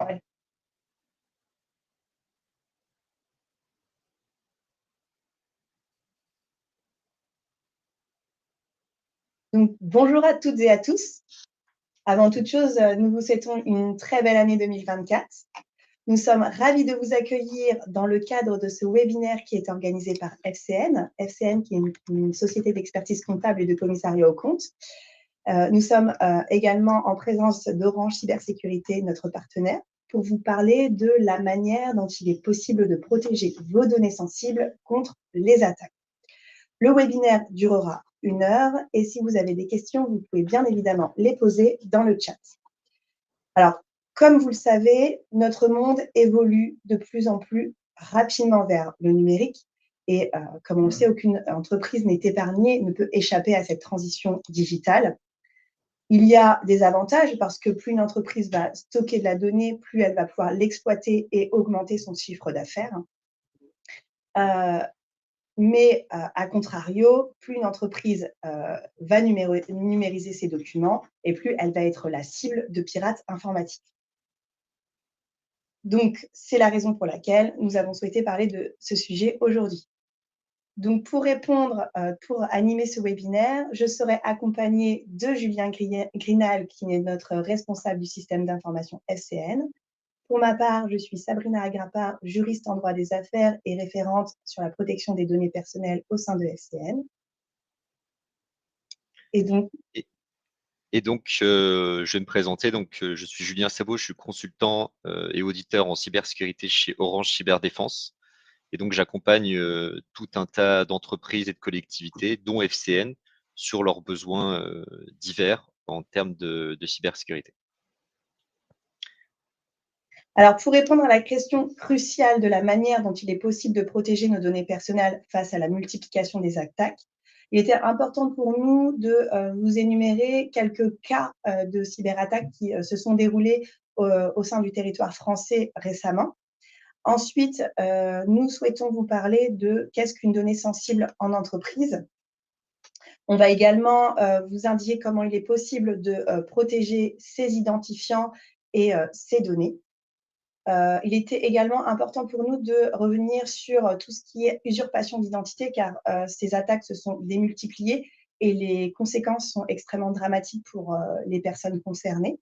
Ouais. Donc, bonjour à toutes et à tous. Avant toute chose, nous vous souhaitons une très belle année 2024. Nous sommes ravis de vous accueillir dans le cadre de ce webinaire qui est organisé par FCN. FCN qui est une société d'expertise comptable et de commissariat aux comptes. Nous sommes également en présence d'Orange Cybersécurité, notre partenaire, pour vous parler de la manière dont il est possible de protéger vos données sensibles contre les attaques. Le webinaire durera 1 heure et si vous avez des questions, vous pouvez bien évidemment les poser dans le chat. Alors, comme vous le savez, notre monde évolue de plus en plus rapidement vers le numérique et comme on le sait, aucune entreprise n'est épargnée, ne peut échapper à cette transition digitale. Il y a des avantages parce que plus une entreprise va stocker de la donnée, plus elle va pouvoir l'exploiter et augmenter son chiffre d'affaires. Mais à contrario, plus une entreprise va numériser ses documents et plus elle va être la cible de pirates informatiques. Donc, c'est la raison pour laquelle nous avons souhaité parler de ce sujet aujourd'hui. Donc, pour répondre, pour animer ce webinaire, je serai accompagnée de Julien Grinal, qui est notre responsable du système d'information FCN. Pour ma part, je suis Sabrina Agrappa, juriste en droit des affaires et référente sur la protection des données personnelles au sein de FCN. Et donc, je vais me présenter. Je suis Julien Sabot, je suis consultant et auditeur en cybersécurité chez Orange Cyberdéfense. Et donc, j'accompagne tout un tas d'entreprises et de collectivités, dont FCN, sur leurs besoins divers en termes de cybersécurité. alors, pour répondre à la question cruciale de la manière dont il est possible de protéger nos données personnelles face à la multiplication des attaques, il était important pour nous de vous énumérer quelques cas de cyberattaques qui se sont déroulés au sein du territoire français récemment. Ensuite, nous souhaitons vous parler de qu'est-ce qu'une donnée sensible en entreprise. On va également vous indiquer comment il est possible de protéger ses identifiants et ses données. Il était également important pour nous de revenir sur tout ce qui est usurpation d'identité, car ces attaques se sont démultipliées et les conséquences sont extrêmement dramatiques pour les personnes concernées.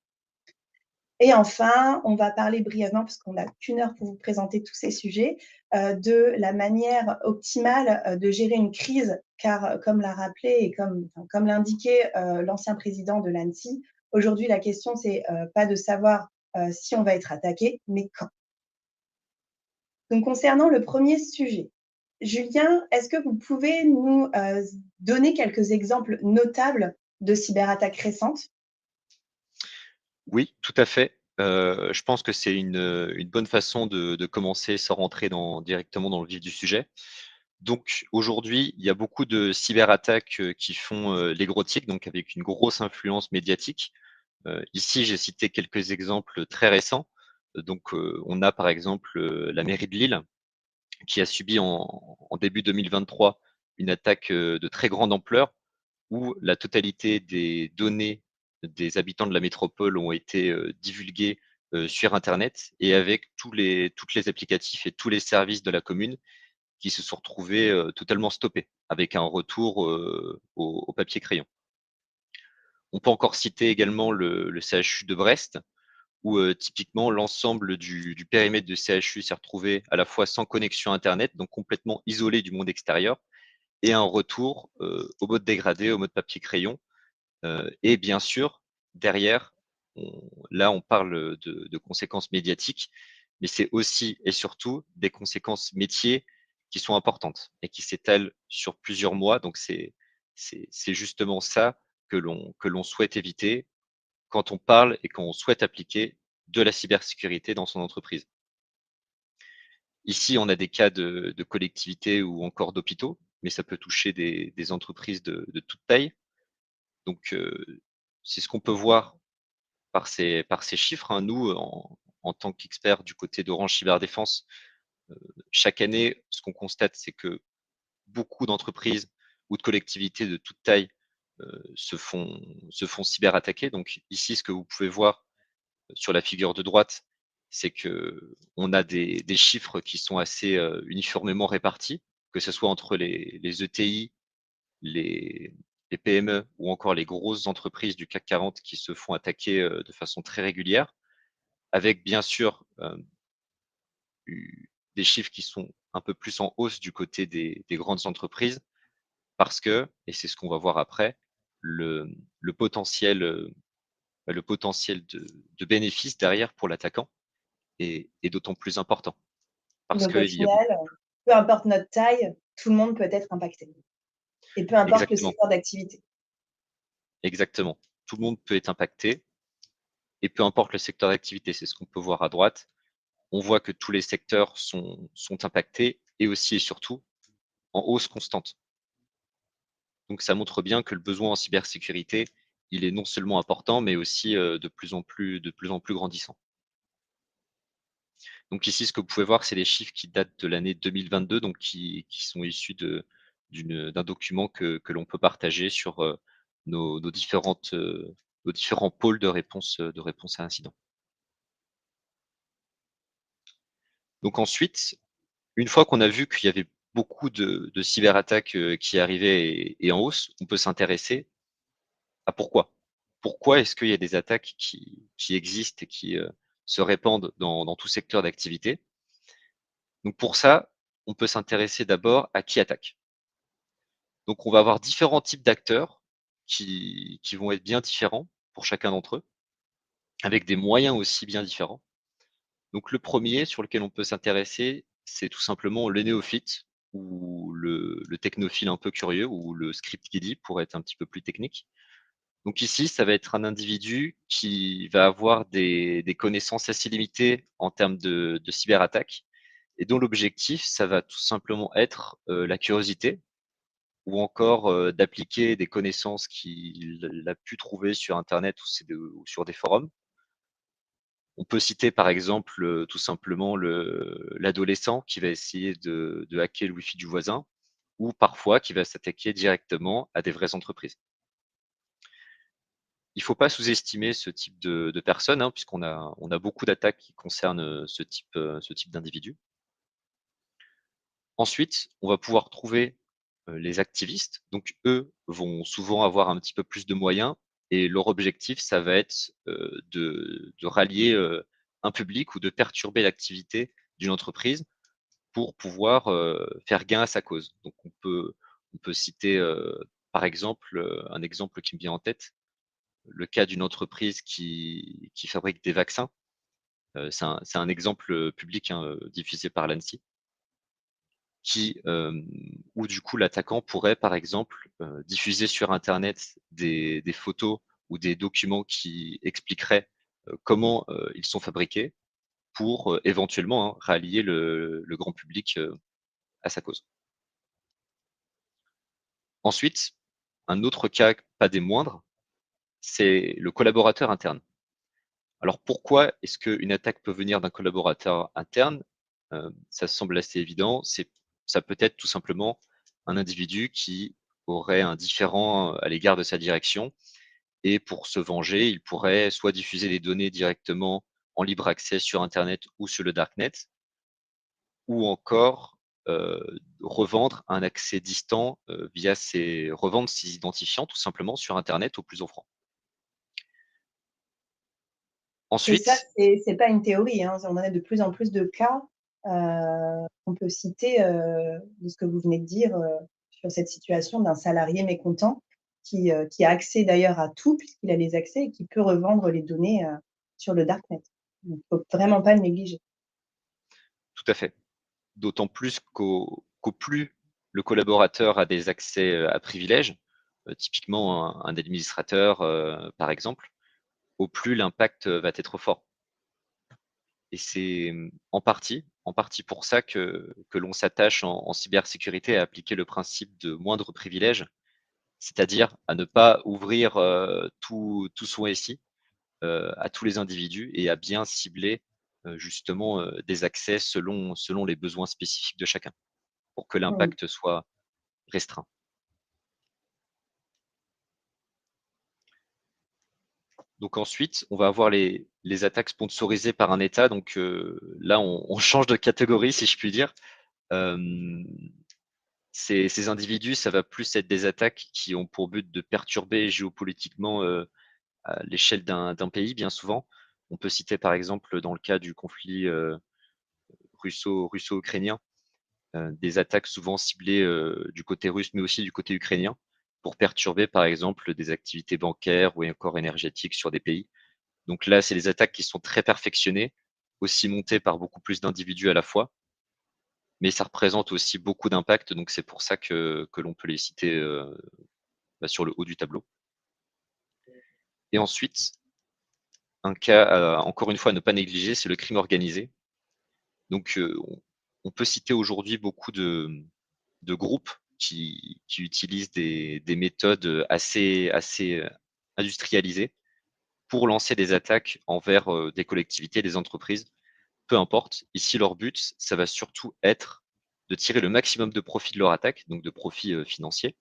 Et enfin, on va parler brièvement, parce qu'on n'a qu'1 heure pour vous présenter tous ces sujets, de la manière optimale de gérer une crise, car comme l'a rappelé et comme l'indiquait l'ancien président de l'ANSSI, aujourd'hui la question c'est pas de savoir si on va être attaqué, mais quand. Donc concernant le premier sujet, Julien, est-ce que vous pouvez nous donner quelques exemples notables de cyberattaques récentes? Oui, tout à fait. Je pense que c'est une bonne façon de commencer sans rentrer directement dans le vif du sujet. Donc aujourd'hui, il y a beaucoup de cyberattaques qui font les gros tics, donc avec une grosse influence médiatique. Ici, j'ai cité quelques exemples très récents. On a par exemple la mairie de Lille qui a subi en début 2023 une attaque de très grande ampleur où la totalité des données des habitants de la métropole ont été divulguées sur Internet et avec toutes les applicatifs et tous les services de la commune qui se sont retrouvés totalement stoppés avec un retour au papier crayon. On peut encore citer également le CHU de Brest où typiquement l'ensemble du périmètre de CHU s'est retrouvé à la fois sans connexion Internet, donc complètement isolé du monde extérieur, et un retour au mode dégradé, au mode papier crayon. Et bien sûr, derrière, là on parle de conséquences médiatiques, mais c'est aussi et surtout des conséquences métiers qui sont importantes et qui s'étalent sur plusieurs mois. Donc c'est justement ça que l'on souhaite éviter quand on parle et qu'on souhaite appliquer de la cybersécurité dans son entreprise. Ici, on a des cas de collectivités ou encore d'hôpitaux, mais ça peut toucher des entreprises de toute taille. Donc, c'est ce qu'on peut voir par ces chiffres, hein. Nous, en tant qu'experts du côté d'Orange Cyberdéfense, chaque année, ce qu'on constate, c'est que beaucoup d'entreprises ou de collectivités de toute taille se font cyberattaquer. Donc ici, ce que vous pouvez voir sur la figure de droite, c'est qu'on a des chiffres qui sont assez uniformément répartis, que ce soit entre les ETI, les, les PME ou encore les grosses entreprises du CAC 40 qui se font attaquer de façon très régulière, avec bien sûr des chiffres qui sont un peu plus en hausse du côté des grandes entreprises, parce que, et c'est ce qu'on va voir après, le, le potentiel, le potentiel de bénéfice derrière pour l'attaquant est d'autant plus important. Parce Donc au qu'il y a beaucoup. final, peu importe notre taille, tout le monde peut être impacté et peu importe le Exactement, secteur d'activité. exactement. Tout le monde peut être impacté et peu importe le secteur d'activité, c'est ce qu'on peut voir à droite. On voit que tous les secteurs sont impactés et aussi et surtout en hausse constante. Donc ça montre bien que le besoin en cybersécurité, il est non seulement important, mais aussi de plus en plus grandissant. Donc ici, ce que vous pouvez voir, c'est les chiffres qui datent de l'année 2022, donc qui sont issus d'un document que l'on peut partager sur nos différents pôles de réponse à incident. Donc ensuite, une fois qu'on a vu qu'il y avait beaucoup de cyberattaques qui arrivaient et en hausse, on peut s'intéresser à pourquoi. Pourquoi est-ce qu'il y a des attaques qui existent et qui se répandent dans tout secteur d'activité? Donc pour ça, on peut s'intéresser d'abord à qui attaque. Donc on va avoir différents types d'acteurs qui vont être bien différents pour chacun d'entre eux, avec des moyens aussi bien différents. Donc le premier sur lequel on peut s'intéresser, c'est tout simplement le néophyte ou le technophile un peu curieux ou le script kiddie pour être un petit peu plus technique. Donc ici, ça va être un individu qui va avoir des connaissances assez limitées en termes de cyberattaque et dont l'objectif, ça va tout simplement être la curiosité ou encore d'appliquer des connaissances qu'il a pu trouver sur Internet ou sur des forums. On peut citer par exemple tout simplement l'adolescent qui va essayer de hacker le Wi-Fi du voisin ou parfois qui va s'attaquer directement à des vraies entreprises. Il ne faut pas sous-estimer ce type de personnes, hein, on a beaucoup d'attaques qui concernent ce type d'individus. Ensuite, on va pouvoir trouver les activistes. Donc, eux vont souvent avoir un petit peu plus de moyens et leur objectif, ça va être de rallier un public ou de perturber l'activité d'une entreprise pour pouvoir faire gain à sa cause. Donc, on peut citer par exemple un exemple qui me vient en tête, le cas d'une entreprise qui fabrique des vaccins. C'est un exemple public hein, diffusé par l'ANSSI qui, où du coup l'attaquant pourrait par exemple diffuser sur Internet des photos ou des documents qui expliqueraient comment ils sont fabriqués pour éventuellement hein, rallier le grand public à sa cause. Ensuite, un autre cas, pas des moindres, c'est le collaborateur interne. Alors pourquoi est-ce qu'une attaque peut venir d'un collaborateur interne? Ça semble assez évident. Ça peut être tout simplement un individu qui aurait un différend à l'égard de sa direction et pour se venger, il pourrait soit diffuser des données directement en libre accès sur internet ou sur le darknet ou encore, revendre un accès distant, revendre ses identifiants tout simplement sur internet au plus offrant. Et ça, Ensuite, c'est pas une théorie, hein, on en a de plus en plus de cas, qu'on peut citer, de ce que vous venez de dire, sur cette situation d'un salarié mécontent qui a accès d'ailleurs à tout puisqu'il a les accès et qui peut revendre les données, sur le darknet. Donc faut vraiment pas le négliger. tout à fait. D'autant plus qu'au plus le collaborateur a des accès à privilèges, typiquement un administrateur par exemple, au plus l'impact va être fort. Et c'est en partie pour ça que l'on s'attache en cybersécurité à appliquer le principe de moindre privilège, c'est-à-dire à ne pas ouvrir tout son SI à tous les individus et à bien cibler justement des accès selon les besoins spécifiques de chacun pour que Mmh. l'impact soit restreint. Donc ensuite, on va avoir les attaques sponsorisées par un État. Donc là, on change de catégorie, si je puis dire. Ces individus, ça va plus être des attaques qui ont pour but de perturber géopolitiquement à l'échelle d'un pays, bien souvent. On peut citer par exemple dans le cas du conflit russo-ukrainien, des attaques souvent ciblées du côté russe, mais aussi du côté ukrainien, pour perturber par exemple des activités bancaires ou encore énergétiques sur des pays. Donc là, c'est des attaques qui sont très perfectionnées, aussi montées par beaucoup plus d'individus à la fois, mais ça représente aussi beaucoup d'impact, donc c'est pour ça que l'on peut les citer sur le haut du tableau. Et ensuite, un cas, encore une fois, à ne pas négliger, c'est le crime organisé. Donc, on peut citer aujourd'hui beaucoup de groupes qui utilisent des méthodes assez industrialisées pour lancer des attaques envers des collectivités, des entreprises, peu importe. Ici, leur but, ça va surtout être de tirer le maximum de profit de leur attaque, donc de profit financier,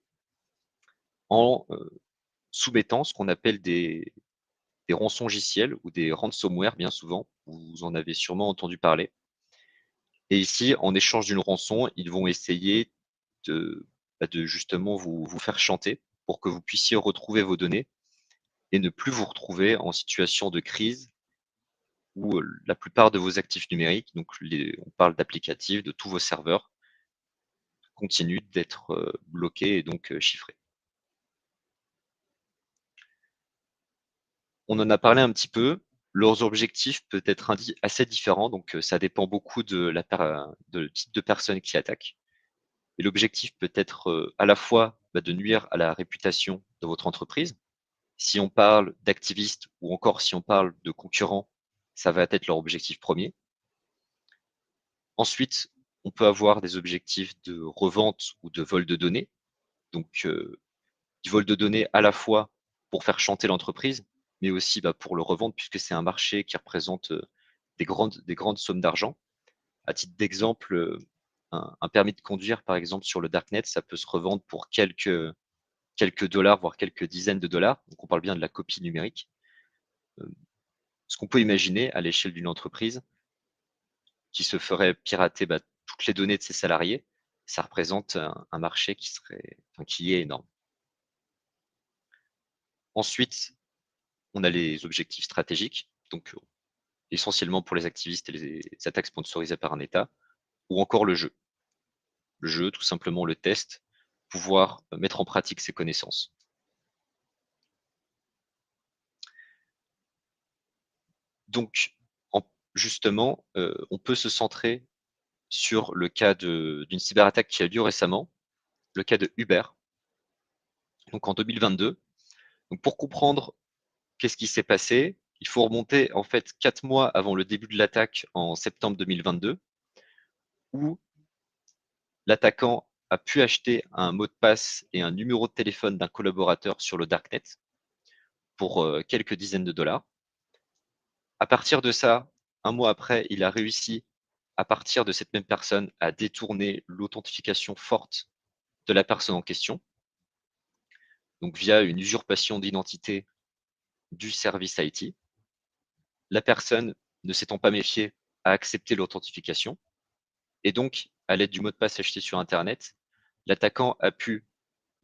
en soumettant ce qu'on appelle des rançongiciels ou des ransomware, bien souvent. Vous en avez sûrement entendu parler. Et ici, en échange d'une rançon, ils vont essayer de justement vous faire chanter pour que vous puissiez retrouver vos données et ne plus vous retrouver en situation de crise où la plupart de vos actifs numériques, donc on parle d'applicatifs, de tous vos serveurs, continuent d'être bloqués et donc chiffrés. On en a parlé un petit peu. Leurs objectifs peuvent être assez différents, donc ça dépend beaucoup de type de personne qui attaque. Et l'objectif peut être à la fois de nuire à la réputation de votre entreprise. Si on parle d'activistes ou encore si on parle de concurrents, ça va être leur objectif premier. Ensuite, on peut avoir des objectifs de revente ou de vol de données. Donc, du vol de données à la fois pour faire chanter l'entreprise, mais aussi pour le revendre puisque c'est un marché qui représente des grandes sommes d'argent. À titre d'exemple, un permis de conduire, par exemple, sur le darknet, ça peut se revendre pour quelques dollars, voire quelques dizaines de dollars. Donc, on parle bien de la copie numérique. Ce qu'on peut imaginer à l'échelle d'une entreprise qui se ferait pirater toutes les données de ses salariés, ça représente un marché qui est énorme. Ensuite, on a les objectifs stratégiques, donc essentiellement pour les activistes et les attaques sponsorisées par un État, ou encore le jeu. Le jeu, tout simplement le test, pouvoir mettre en pratique ses connaissances. Donc, justement, on peut se centrer sur le cas d'une cyberattaque qui a lieu récemment, le cas de Uber, donc en 2022. Donc, pour comprendre qu'est-ce qui s'est passé, il faut remonter en fait 4 mois avant le début de l'attaque en septembre 2022, où l'attaquant a pu acheter un mot de passe et un numéro de téléphone d'un collaborateur sur le darknet pour quelques dizaines de dollars. À partir de ça, un mois après, il a réussi, à partir de cette même personne, à détourner l'authentification forte de la personne en question, donc via une usurpation d'identité du service IT. La personne, ne s'étant pas méfiée, a accepté l'authentification. Et donc, à l'aide du mot de passe acheté sur Internet, l'attaquant a pu,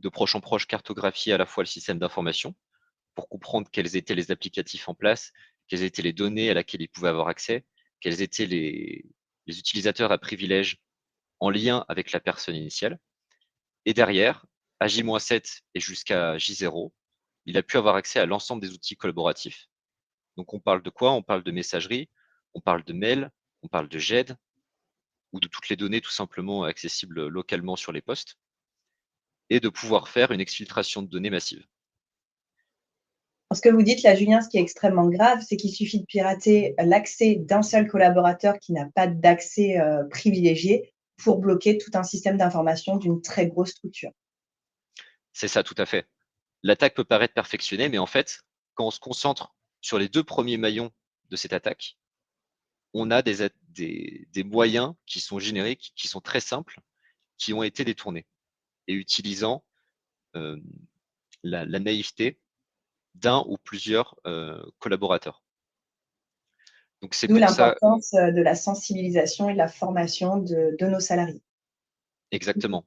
de proche en proche, cartographier à la fois le système d'information pour comprendre quels étaient les applicatifs en place, quelles étaient les données à laquelle il pouvait avoir accès, quels étaient les utilisateurs à privilège en lien avec la personne initiale. Et derrière, à J-7 et jusqu'à J0, il a pu avoir accès à l'ensemble des outils collaboratifs. Donc on parle de quoi? On parle de messagerie, on parle de mail, on parle de GED ou de toutes les données tout simplement accessibles localement sur les postes et de pouvoir faire une exfiltration de données massive. Ce que vous dites là, Julien, ce qui est extrêmement grave, c'est qu'il suffit de pirater l'accès d'un seul collaborateur qui n'a pas d'accès privilégié pour bloquer tout un système d'information d'une très grosse structure. C'est ça, tout à fait. L'attaque peut paraître perfectionnée, mais en fait, quand on se concentre sur les 2 premiers maillons de cette attaque, on a des moyens qui sont génériques, qui sont très simples, qui ont été détournés et utilisant la naïveté d'un ou plusieurs collaborateurs. Donc c'est D'où pour ça, l'importance de la sensibilisation et de la formation de nos salariés. exactement.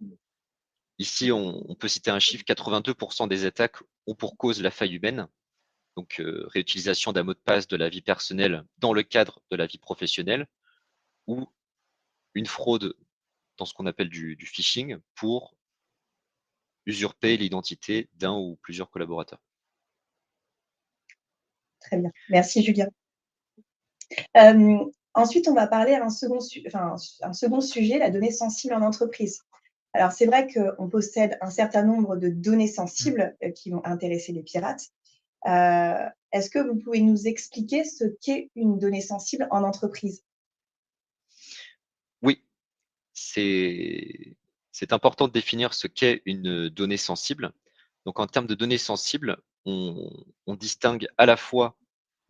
Ici, on peut citer un chiffre, 82% des attaques ont pour cause la faille humaine, donc réutilisation d'un mot de passe de la vie personnelle dans le cadre de la vie professionnelle, ou une fraude dans ce qu'on appelle du phishing pour usurper l'identité d'un ou plusieurs collaborateurs. Très bien. Merci Julien. Ensuite, on va parler un second sujet, la donnée sensible en entreprise. Alors, c'est vrai qu'on possède un certain nombre de données sensibles qui vont intéresser les pirates. Est-ce que vous pouvez nous expliquer ce qu'est une donnée sensible en entreprise? Oui, c'est important de définir ce qu'est une donnée sensible. Donc, en termes de données sensibles, on distingue à la fois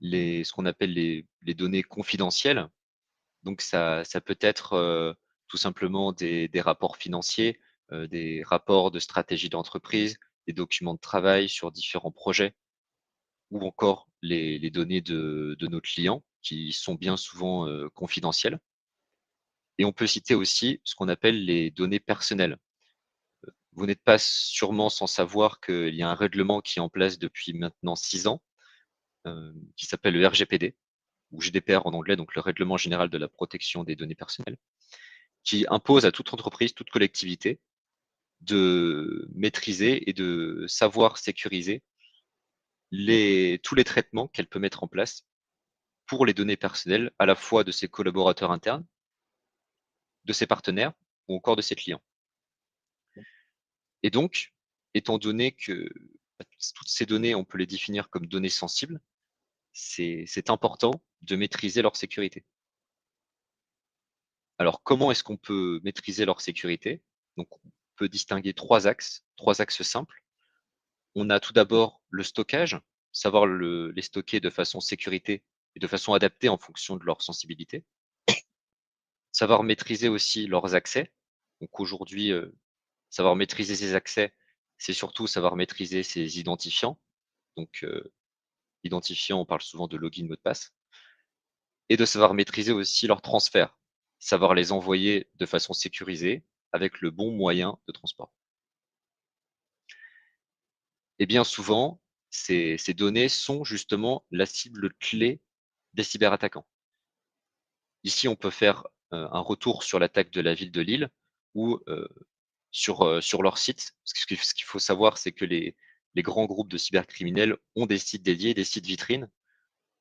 ce qu'on appelle les données confidentielles. Donc, ça peut être tout simplement des rapports financiers, des rapports de stratégie d'entreprise, des documents de travail sur différents projets, ou encore les données de nos clients qui sont bien souvent confidentielles. Et on peut citer aussi ce qu'on appelle les données personnelles. Vous n'êtes pas sûrement sans savoir qu'il y a un règlement qui est en place depuis maintenant 6 ans, qui s'appelle le RGPD, ou GDPR en anglais, donc le Règlement général de la protection des données personnelles, qui impose à toute entreprise, toute collectivité, de maîtriser et de savoir sécuriser tous les traitements qu'elle peut mettre en place pour les données personnelles, à la fois de ses collaborateurs internes, de ses partenaires ou encore de ses clients. Et donc, étant donné que toutes ces données, on peut les définir comme données sensibles, c'est important de maîtriser leur sécurité. Alors, comment est-ce qu'on peut maîtriser leur sécurité? Donc, on peut distinguer trois axes simples. On a tout d'abord le stockage, savoir les stocker de façon sécurité et de façon adaptée en fonction de leur sensibilité. Savoir maîtriser aussi leurs accès. Donc aujourd'hui, savoir maîtriser ses accès, c'est surtout savoir maîtriser ses identifiants. Donc identifiants, on parle souvent de login, mot de passe. Et de savoir maîtriser aussi leurs transferts, savoir les envoyer de façon sécurisée avec le bon moyen de transport. Et bien souvent, ces données sont justement la cible clé des cyberattaquants. Ici, on peut faire un retour sur l'attaque de la ville de Lille ou sur leur site. Ce qu'il faut savoir, c'est que les grands groupes de cybercriminels ont des sites dédiés, des sites vitrines,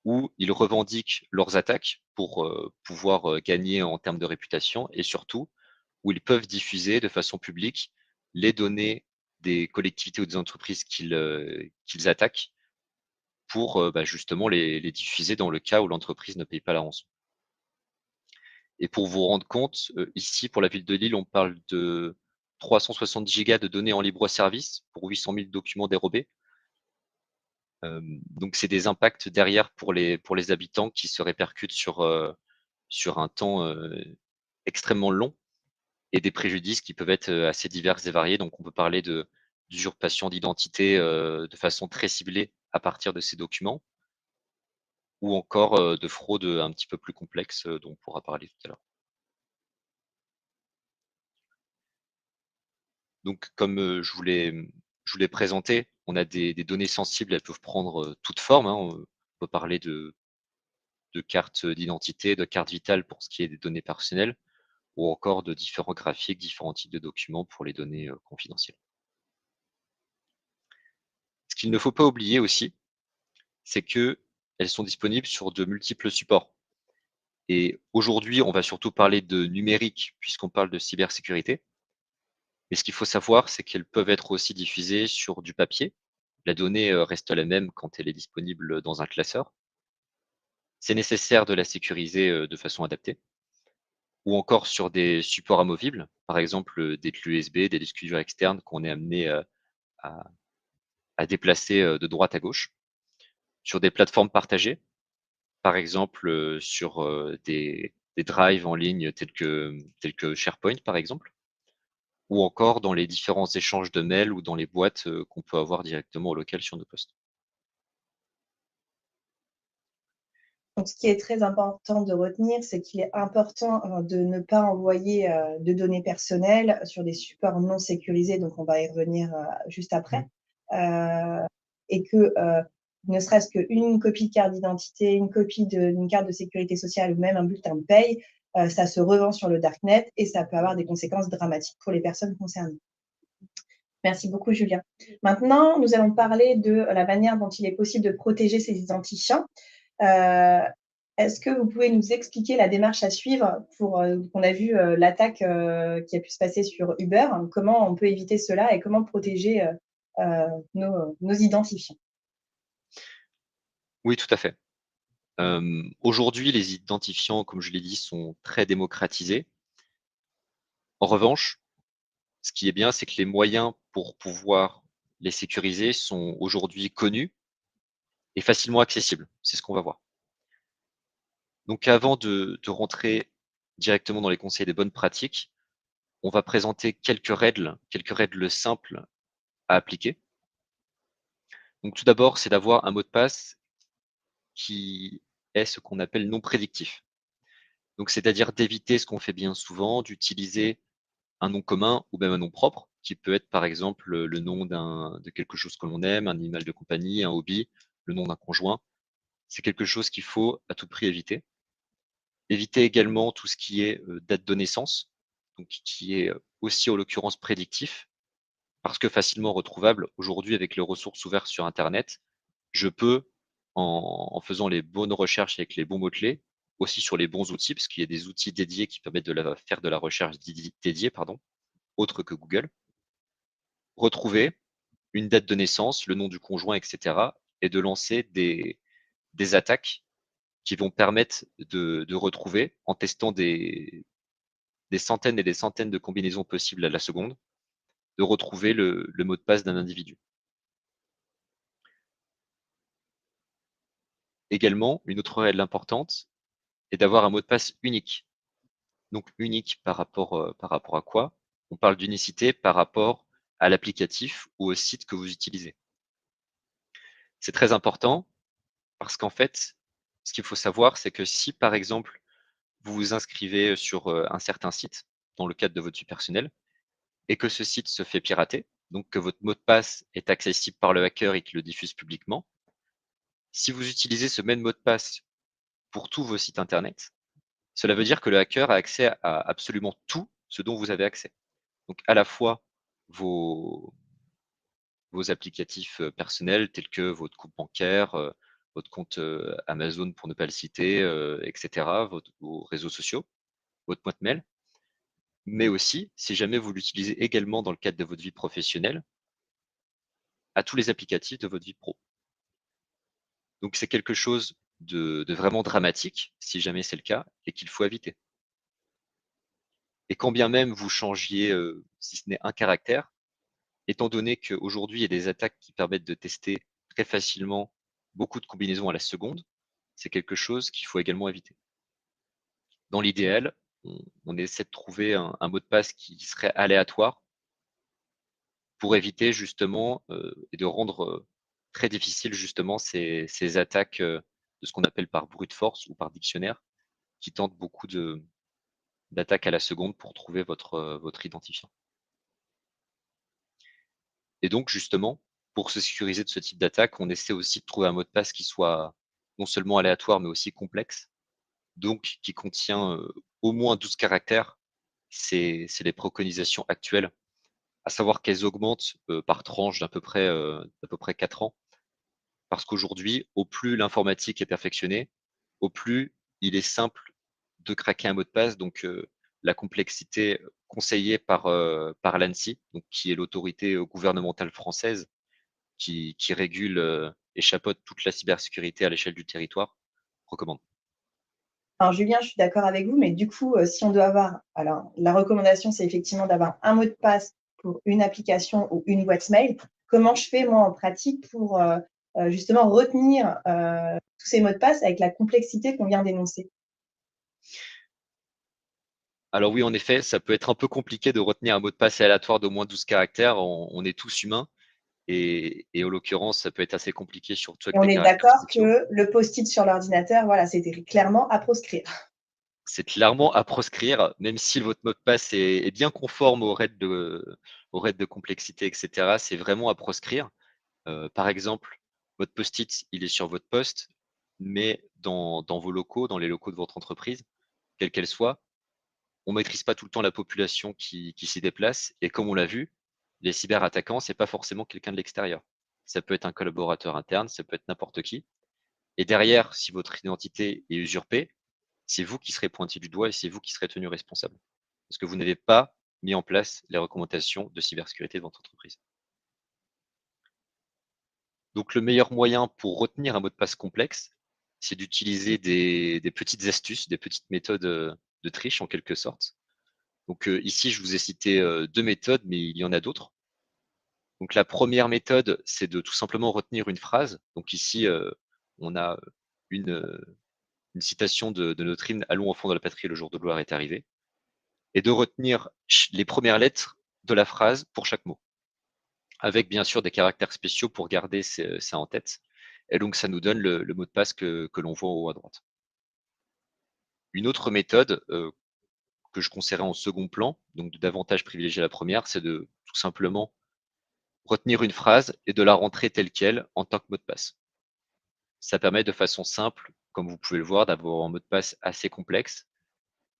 où ils revendiquent leurs attaques pour pouvoir gagner en termes de réputation, et surtout où ils peuvent diffuser de façon publique les données des collectivités ou des entreprises qu'ils attaquent pour justement les diffuser dans le cas où l'entreprise ne paye pas la rançon. Et pour vous rendre compte, ici, pour la ville de Lille, on parle de 360 gigas de données en libre service pour 800 000 documents dérobés. Donc c'est des impacts derrière pour les habitants qui se répercutent sur un temps extrêmement long, et des préjudices qui peuvent être assez divers et variés. Donc on peut parler d'usurpation d'identité de façon très ciblée à partir de ces documents, ou encore de fraude un petit peu plus complexe dont on pourra parler tout à l'heure. Donc comme je vous l'ai présenté, on a des données sensibles, elles peuvent prendre toute forme, hein. On peut parler de cartes d'identité, de cartes vitales pour ce qui est des données personnelles, ou encore de différents graphiques, différents types de documents pour les données confidentielles. Ce qu'il ne faut pas oublier aussi, c'est qu'elles sont disponibles sur de multiples supports. Et aujourd'hui, on va surtout parler de numérique puisqu'on parle de cybersécurité. Mais ce qu'il faut savoir, c'est qu'elles peuvent être aussi diffusées sur du papier. La donnée reste la même quand elle est disponible dans un classeur. C'est nécessaire de la sécuriser de façon adaptée, ou encore sur des supports amovibles, par exemple des clés USB, des disques durs externes qu'on est amené à, à déplacer de droite à gauche, sur des plateformes partagées, par exemple sur des drives en ligne tels que SharePoint, par exemple, ou encore dans les différents échanges de mails ou dans les boîtes qu'on peut avoir directement au local sur nos postes. Donc, ce qui est très important de retenir, c'est qu'il est important de ne pas envoyer de données personnelles sur des supports non sécurisés. Donc, on va y revenir juste après. Et que ne serait-ce qu'une copie de carte d'identité, une copie d'une carte de sécurité sociale ou même un bulletin de paye, ça se revend sur le darknet et ça peut avoir des conséquences dramatiques pour les personnes concernées. Merci beaucoup, Julien. Maintenant, nous allons parler de la manière dont il est possible de protéger ces identifiants. Est-ce que vous pouvez nous expliquer la démarche à suivre pour qu'on a vu l'attaque qui a pu se passer sur Uber, hein, comment on peut éviter cela et comment protéger nos identifiants? Oui, tout à fait. Aujourd'hui, les identifiants, comme je l'ai dit, sont très démocratisés. En revanche, ce qui est bien, c'est que les moyens pour pouvoir les sécuriser sont aujourd'hui connus et facilement accessibles. C'est ce qu'on va voir. Donc avant de rentrer directement dans les conseils des bonnes pratiques, on va présenter quelques règles simples à appliquer. Donc tout d'abord, c'est d'avoir un mot de passe qui est ce qu'on appelle non prédictif. Donc c'est-à-dire d'éviter ce qu'on fait bien souvent, d'utiliser un nom commun ou même un nom propre, qui peut être par exemple le nom de quelque chose que l'on aime, un animal de compagnie, un hobby, le nom d'un conjoint. C'est quelque chose qu'il faut à tout prix éviter. Éviter également tout ce qui est date de naissance, donc qui est aussi en l'occurrence prédictif, parce que facilement retrouvable aujourd'hui avec les ressources ouvertes sur Internet. Je peux, en faisant les bonnes recherches avec les bons mots-clés, aussi sur les bons outils, parce qu'il y a des outils dédiés qui permettent de faire de la recherche dédiée, autre que Google, retrouver une date de naissance, le nom du conjoint, etc., et de lancer des attaques qui vont permettre de retrouver, en testant des centaines et des centaines de combinaisons possibles à la seconde, de retrouver le mot de passe d'un individu. Également, une autre règle importante est d'avoir un mot de passe unique. Donc unique par rapport à quoi? On parle d'unicité par rapport à l'applicatif ou au site que vous utilisez. C'est très important parce qu'en fait, ce qu'il faut savoir, c'est que si par exemple, vous vous inscrivez sur un certain site, dans le cadre de votre vie personnelle, et que ce site se fait pirater, donc que votre mot de passe est accessible par le hacker et qu'il le diffuse publiquement, si vous utilisez ce même mot de passe pour tous vos sites internet, cela veut dire que le hacker a accès à absolument tout ce dont vous avez accès. Donc à la fois vos, vos applicatifs personnels tels que votre compte bancaire, votre compte Amazon pour ne pas le citer, etc., vos réseaux sociaux, votre boîte mail, mais aussi, si jamais vous l'utilisez également dans le cadre de votre vie professionnelle, à tous les applicatifs de votre vie pro. Donc c'est quelque chose de vraiment dramatique, si jamais c'est le cas, et qu'il faut éviter. Et quand bien même vous changiez, si ce n'est un caractère, étant donné qu'aujourd'hui il y a des attaques qui permettent de tester très facilement beaucoup de combinaisons à la seconde, c'est quelque chose qu'il faut également éviter. Dans l'idéal, on essaie de trouver un mot de passe qui serait aléatoire pour éviter justement et de rendre très difficile justement ces attaques de ce qu'on appelle par brute force ou par dictionnaire, qui tentent beaucoup d'attaques à la seconde pour trouver votre identifiant. Et donc justement, pour se sécuriser de ce type d'attaque, on essaie aussi de trouver un mot de passe qui soit non seulement aléatoire, mais aussi complexe, donc qui contient au moins 12 caractères. C'est les préconisations actuelles, à savoir qu'elles augmentent par tranche d'à peu près 4 ans. Parce qu'aujourd'hui, au plus l'informatique est perfectionnée, au plus il est simple de craquer un mot de passe. Donc, la complexité conseillée par l'ANSSI, donc qui est l'autorité gouvernementale française qui régule et chapeaute toute la cybersécurité à l'échelle du territoire, recommande. Alors Julien, je suis d'accord avec vous, mais du coup, si on doit avoir, alors la recommandation, c'est effectivement d'avoir un mot de passe pour une application ou une boîte mail. Comment je fais moi en pratique pour justement retenir tous ces mots de passe avec la complexité qu'on vient d'énoncer? Alors oui, en effet, ça peut être un peu compliqué de retenir un mot de passe aléatoire d'au moins 12 caractères. On est tous humains. Et en l'occurrence, ça peut être assez compliqué, surtout Et avec on des est caractères d'accord spéciaux. que le post-it sur l'ordinateur, voilà, c'était clairement à proscrire. C'est clairement à proscrire, même si votre mot de passe est bien conforme aux règles de complexité, et cetera. C'est vraiment à proscrire. Par exemple, votre post-it, il est sur votre poste, mais dans vos locaux, dans les locaux de votre entreprise, quelle qu'elle soit, on ne maîtrise pas tout le temps la population qui s'y déplace. Et comme on l'a vu, les cyberattaquants, c'est pas forcément quelqu'un de l'extérieur. Ça peut être un collaborateur interne, ça peut être n'importe qui. Et derrière, si votre identité est usurpée, c'est vous qui serez pointé du doigt et c'est vous qui serez tenu responsable. Parce que vous n'avez pas mis en place les recommandations de cybersécurité de votre entreprise. Donc le meilleur moyen pour retenir un mot de passe complexe, c'est d'utiliser des petites astuces, des petites méthodes de triche en quelque sorte. Donc ici, je vous ai cité 2 méthodes, mais il y en a d'autres. Donc la première méthode, c'est de tout simplement retenir une phrase. Donc ici, on a une citation de notre hymne Allons enfants de la patrie, le jour de gloire est arrivé, et de retenir les premières lettres de la phrase pour chaque mot, avec bien sûr des caractères spéciaux pour garder ça en tête. Et donc ça nous donne le mot de passe que l'on voit en haut à droite. Une autre méthode que je conseillerais en second plan, donc de davantage privilégier la première, c'est de tout simplement retenir une phrase et de la rentrer telle quelle en tant que mot de passe. Ça permet de façon simple, comme vous pouvez le voir, d'avoir un mot de passe assez complexe,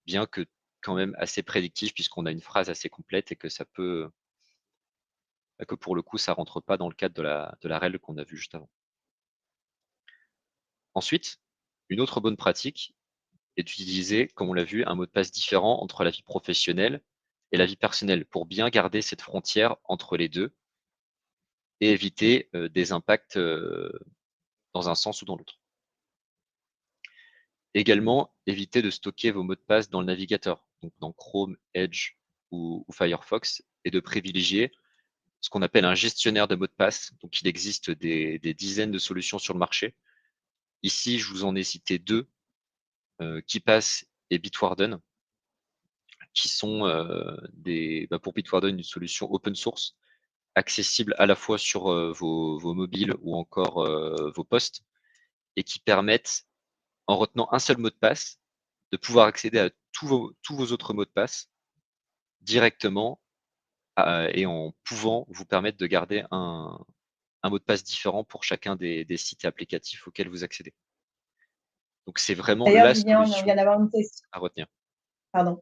bien que quand même assez prédictif puisqu'on a une phrase assez complète et que ça peut que pour le coup, ça rentre pas dans le cadre de la règle qu'on a vue juste avant. Ensuite, une autre bonne pratique est d'utiliser, comme on l'a vu, un mot de passe différent entre la vie professionnelle et la vie personnelle pour bien garder cette frontière entre les 2 et éviter, des impacts, dans un sens ou dans l'autre. Également, évitez de stocker vos mots de passe dans le navigateur, donc dans Chrome, Edge ou Firefox, et de privilégier ce qu'on appelle un gestionnaire de mots de passe. Donc, il existe des dizaines de solutions sur le marché. Ici, je vous en ai cité 2, KeePass et Bitwarden, qui sont pour Bitwarden, une solution open source, accessible à la fois sur vos mobiles ou encore vos postes, et qui permettent, en retenant un seul mot de passe, de pouvoir accéder à tous vos autres mots de passe directement et en pouvant vous permettre de garder un mot de passe différent pour chacun des sites et applicatifs auxquels vous accédez. Donc c'est vraiment D'ailleurs, la Julien, on vient solution d'avoir une question. à retenir. Pardon.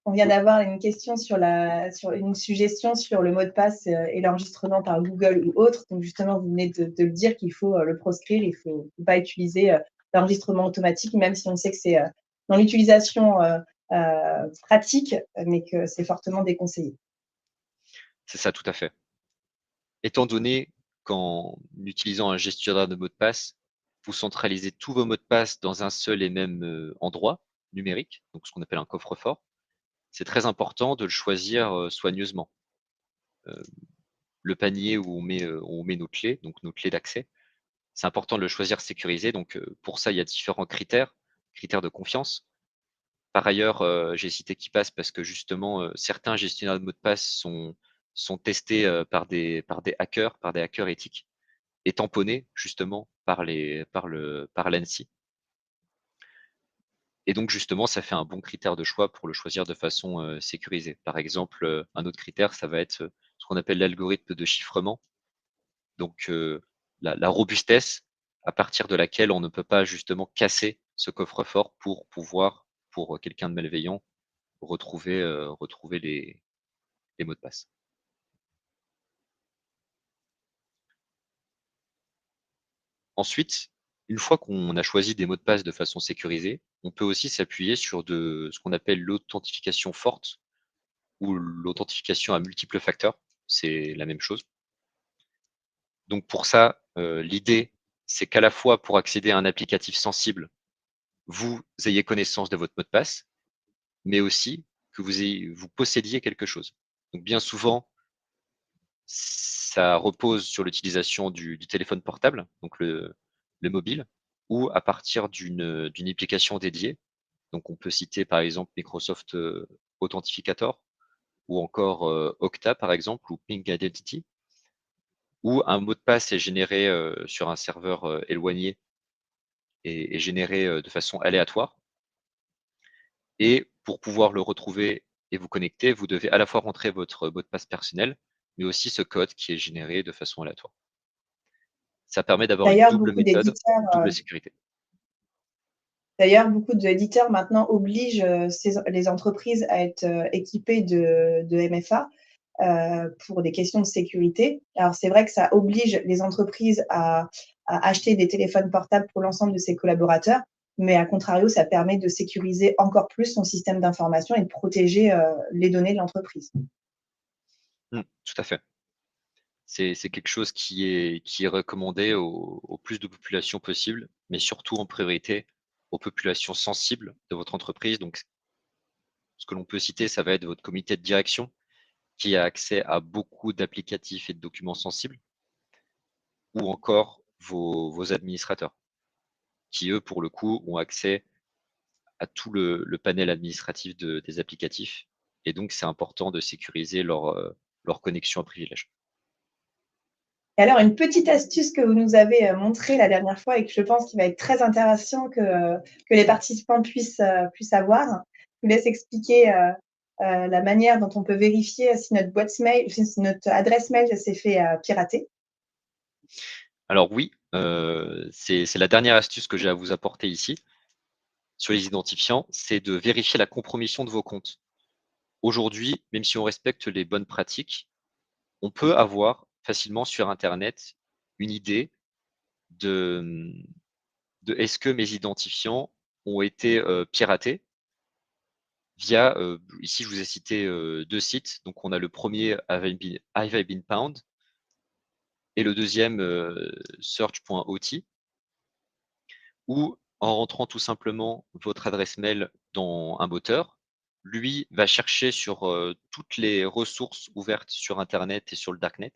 On vient d'avoir une question sur une suggestion sur le mot de passe et l'enregistrement par Google ou autre. Donc justement, vous venez de le dire qu'il faut le proscrire, il ne faut pas utiliser l'enregistrement automatique, même si on sait que c'est dans l'utilisation pratique, mais que c'est fortement déconseillé. C'est ça, tout à fait. Étant donné qu'en utilisant un gestionnaire de mots de passe, vous centralisez tous vos mots de passe dans un seul et même endroit numérique, donc ce qu'on appelle un coffre-fort, c'est très important de le choisir soigneusement. Euh, le panier où on met nos clés, donc nos clés d'accès, c'est important de le choisir sécurisé. Donc pour ça, il y a différents critères de confiance. Par ailleurs, j'ai cité KeePass parce que justement, certains gestionnaires de mots de passe sont testés par des hackers éthiques et tamponnés justement par l'ANSSI. Et donc justement, ça fait un bon critère de choix pour le choisir de façon sécurisée. Par exemple, un autre critère, ça va être ce qu'on appelle l'algorithme de chiffrement. Donc la robustesse à partir de laquelle on ne peut pas justement casser ce coffre-fort pour pouvoir, pour quelqu'un de malveillant, retrouver les mots de passe. Ensuite, une fois qu'on a choisi des mots de passe de façon sécurisée, on peut aussi s'appuyer sur ce qu'on appelle l'authentification forte ou l'authentification à multiples facteurs. C'est la même chose. Donc pour ça, l'idée, c'est qu'à la fois pour accéder à un applicatif sensible, vous ayez connaissance de votre mot de passe, mais aussi que vous possédiez quelque chose. Donc bien souvent, ça repose sur l'utilisation du téléphone portable, donc le mobile, ou à partir d'une application dédiée. Donc on peut citer par exemple Microsoft Authentificator ou encore Okta par exemple ou Ping Identity, où un mot de passe est généré sur un serveur éloigné et généré de façon aléatoire. Et pour pouvoir le retrouver et vous connecter, vous devez à la fois rentrer votre mot de passe personnel, mais aussi ce code qui est généré de façon aléatoire. Ça permet d'avoir une D'ailleurs, double beaucoup méthode, d'éditeurs double sécurité. D'ailleurs, beaucoup d'éditeurs maintenant obligent les entreprises à être équipées de MFA pour des questions de sécurité. Alors, c'est vrai que ça oblige les entreprises à acheter des téléphones portables pour l'ensemble de ses collaborateurs, mais à contrario, ça permet de sécuriser encore plus son système d'information et de protéger les données de l'entreprise. Tout à fait. C'est quelque chose qui est recommandé au plus de population possible, mais surtout en priorité aux populations sensibles de votre entreprise. Donc, ce que l'on peut citer, ça va être votre comité de direction qui a accès à beaucoup d'applicatifs et de documents sensibles, ou encore vos administrateurs qui, eux, pour le coup, ont accès à tout le panel administratif des applicatifs. Et donc, c'est important de sécuriser leur connexion à privilège. Et alors, une petite astuce que vous nous avez montrée la dernière fois et que je pense qu'il va être très intéressant que les participants puissent avoir. Je vous laisse expliquer la manière dont on peut vérifier si notre boîte mail, si notre adresse mail s'est fait pirater. Alors oui, c'est la dernière astuce que j'ai à vous apporter ici sur les identifiants, c'est de vérifier la compromission de vos comptes. Aujourd'hui, même si on respecte les bonnes pratiques, on peut avoir facilement sur internet une idée de est-ce que mes identifiants ont été, piratés via, ici je vous ai cité, 2 sites. Donc on a le premier Have I Been Pwned et le deuxième search.ot, où en rentrant tout simplement votre adresse mail dans un moteur, lui va chercher sur, toutes les ressources ouvertes sur internet et sur le darknet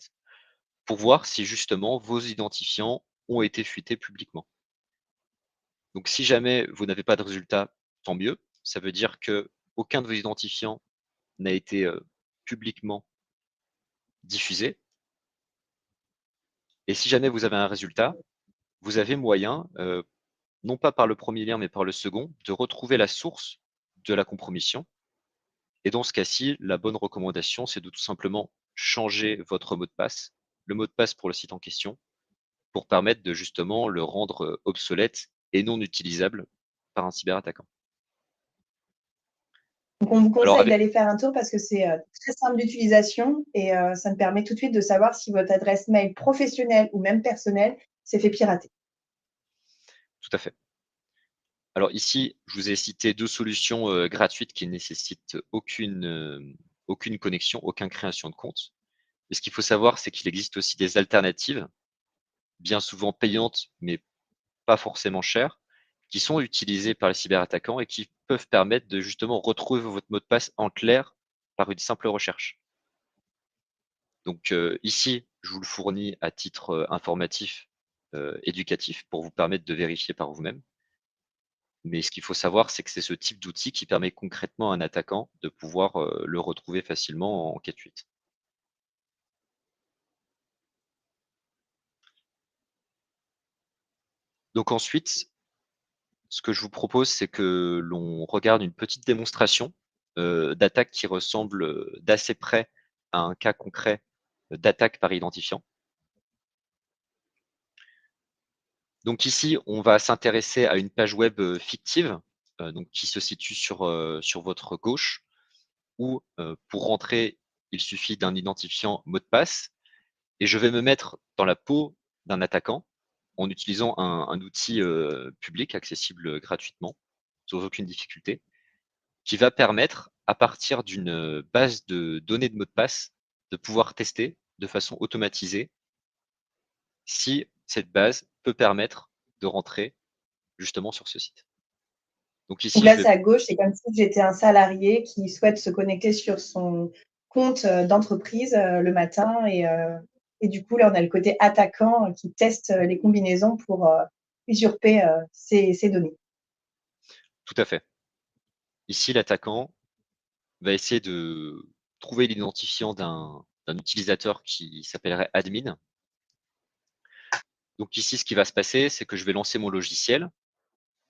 pour voir si justement vos identifiants ont été fuités publiquement. Donc si jamais vous n'avez pas de résultat, tant mieux. Ça veut dire qu'aucun de vos identifiants n'a été, publiquement diffusé. Et si jamais vous avez un résultat, vous avez moyen, non pas par le premier lien, mais par le second, de retrouver la source de la compromission. Et dans ce cas-ci, la bonne recommandation, c'est de tout simplement changer votre mot de passe, le mot de passe pour le site en question, pour permettre de justement le rendre obsolète et non utilisable par un cyberattaquant. Donc, on vous Alors conseille avec d'aller faire un tour parce que c'est très simple d'utilisation et ça me permet tout de suite de savoir si votre adresse mail professionnelle ou même personnelle s'est fait pirater. tout à fait. Alors ici, je vous ai cité 2 solutions, gratuites qui ne nécessitent aucune connexion, aucune création de compte. Mais ce qu'il faut savoir, c'est qu'il existe aussi des alternatives, bien souvent payantes, mais pas forcément chères, qui sont utilisées par les cyberattaquants et qui peuvent permettre de justement retrouver votre mot de passe en clair par une simple recherche. Donc, ici, je vous le fournis à titre, informatif, éducatif pour vous permettre de vérifier par vous-même. Mais ce qu'il faut savoir, c'est que c'est ce type d'outil qui permet concrètement à un attaquant de pouvoir, le retrouver facilement en cas de fuite. Donc ensuite, ce que je vous propose, c'est que l'on regarde une petite démonstration, d'attaque qui ressemble, d'assez près à un cas concret, d'attaque par identifiant. Donc ici, on va s'intéresser à une page web, fictive, donc qui se situe sur votre gauche où, pour rentrer, il suffit d'un identifiant mot de passe et je vais me mettre dans la peau d'un attaquant en utilisant un outil, public accessible, gratuitement, sans aucune difficulté, qui va permettre, à partir d'une, base de données de mots de passe, de pouvoir tester de façon automatisée si cette base peut permettre de rentrer justement sur ce site. Donc Donc ici, là, je c'est vais à gauche, c'est comme si j'étais un salarié qui souhaite se connecter sur son compte d'entreprise le matin et du coup, là, on a le côté attaquant qui teste les combinaisons pour usurper ces données. tout à fait. Ici, l'attaquant va essayer de trouver l'identifiant d'un utilisateur qui s'appellerait admin Donc ici, ce qui va se passer, c'est que je vais lancer mon logiciel,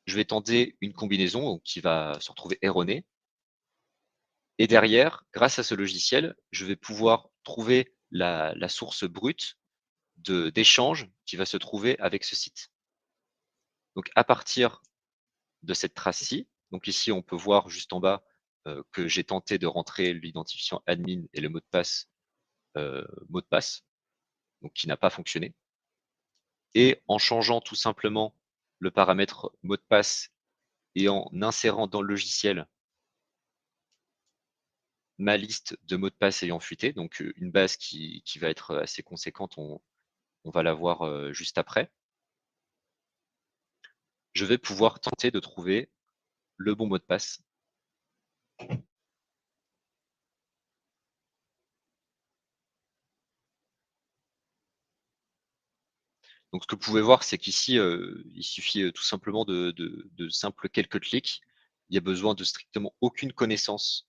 je vais tenter une combinaison donc, qui va se retrouver erronée. Et derrière, grâce à ce logiciel, je vais pouvoir trouver la source brute d'échange qui va se trouver avec ce site. Donc à partir de cette trace-ci, donc ici on peut voir juste en bas que j'ai tenté de rentrer l'identifiant admin et le mot de passe, donc qui n'a pas fonctionné. Et en changeant tout simplement le paramètre mot de passe et en insérant dans le logiciel ma liste de mots de passe ayant fuité, donc une base qui va être assez conséquente, on va la voir juste après. Je vais pouvoir tenter de trouver le bon mot de passe. Donc ce que vous pouvez voir, c'est qu'ici, il suffit tout simplement de simples quelques clics. Il n'y a besoin de strictement aucune connaissance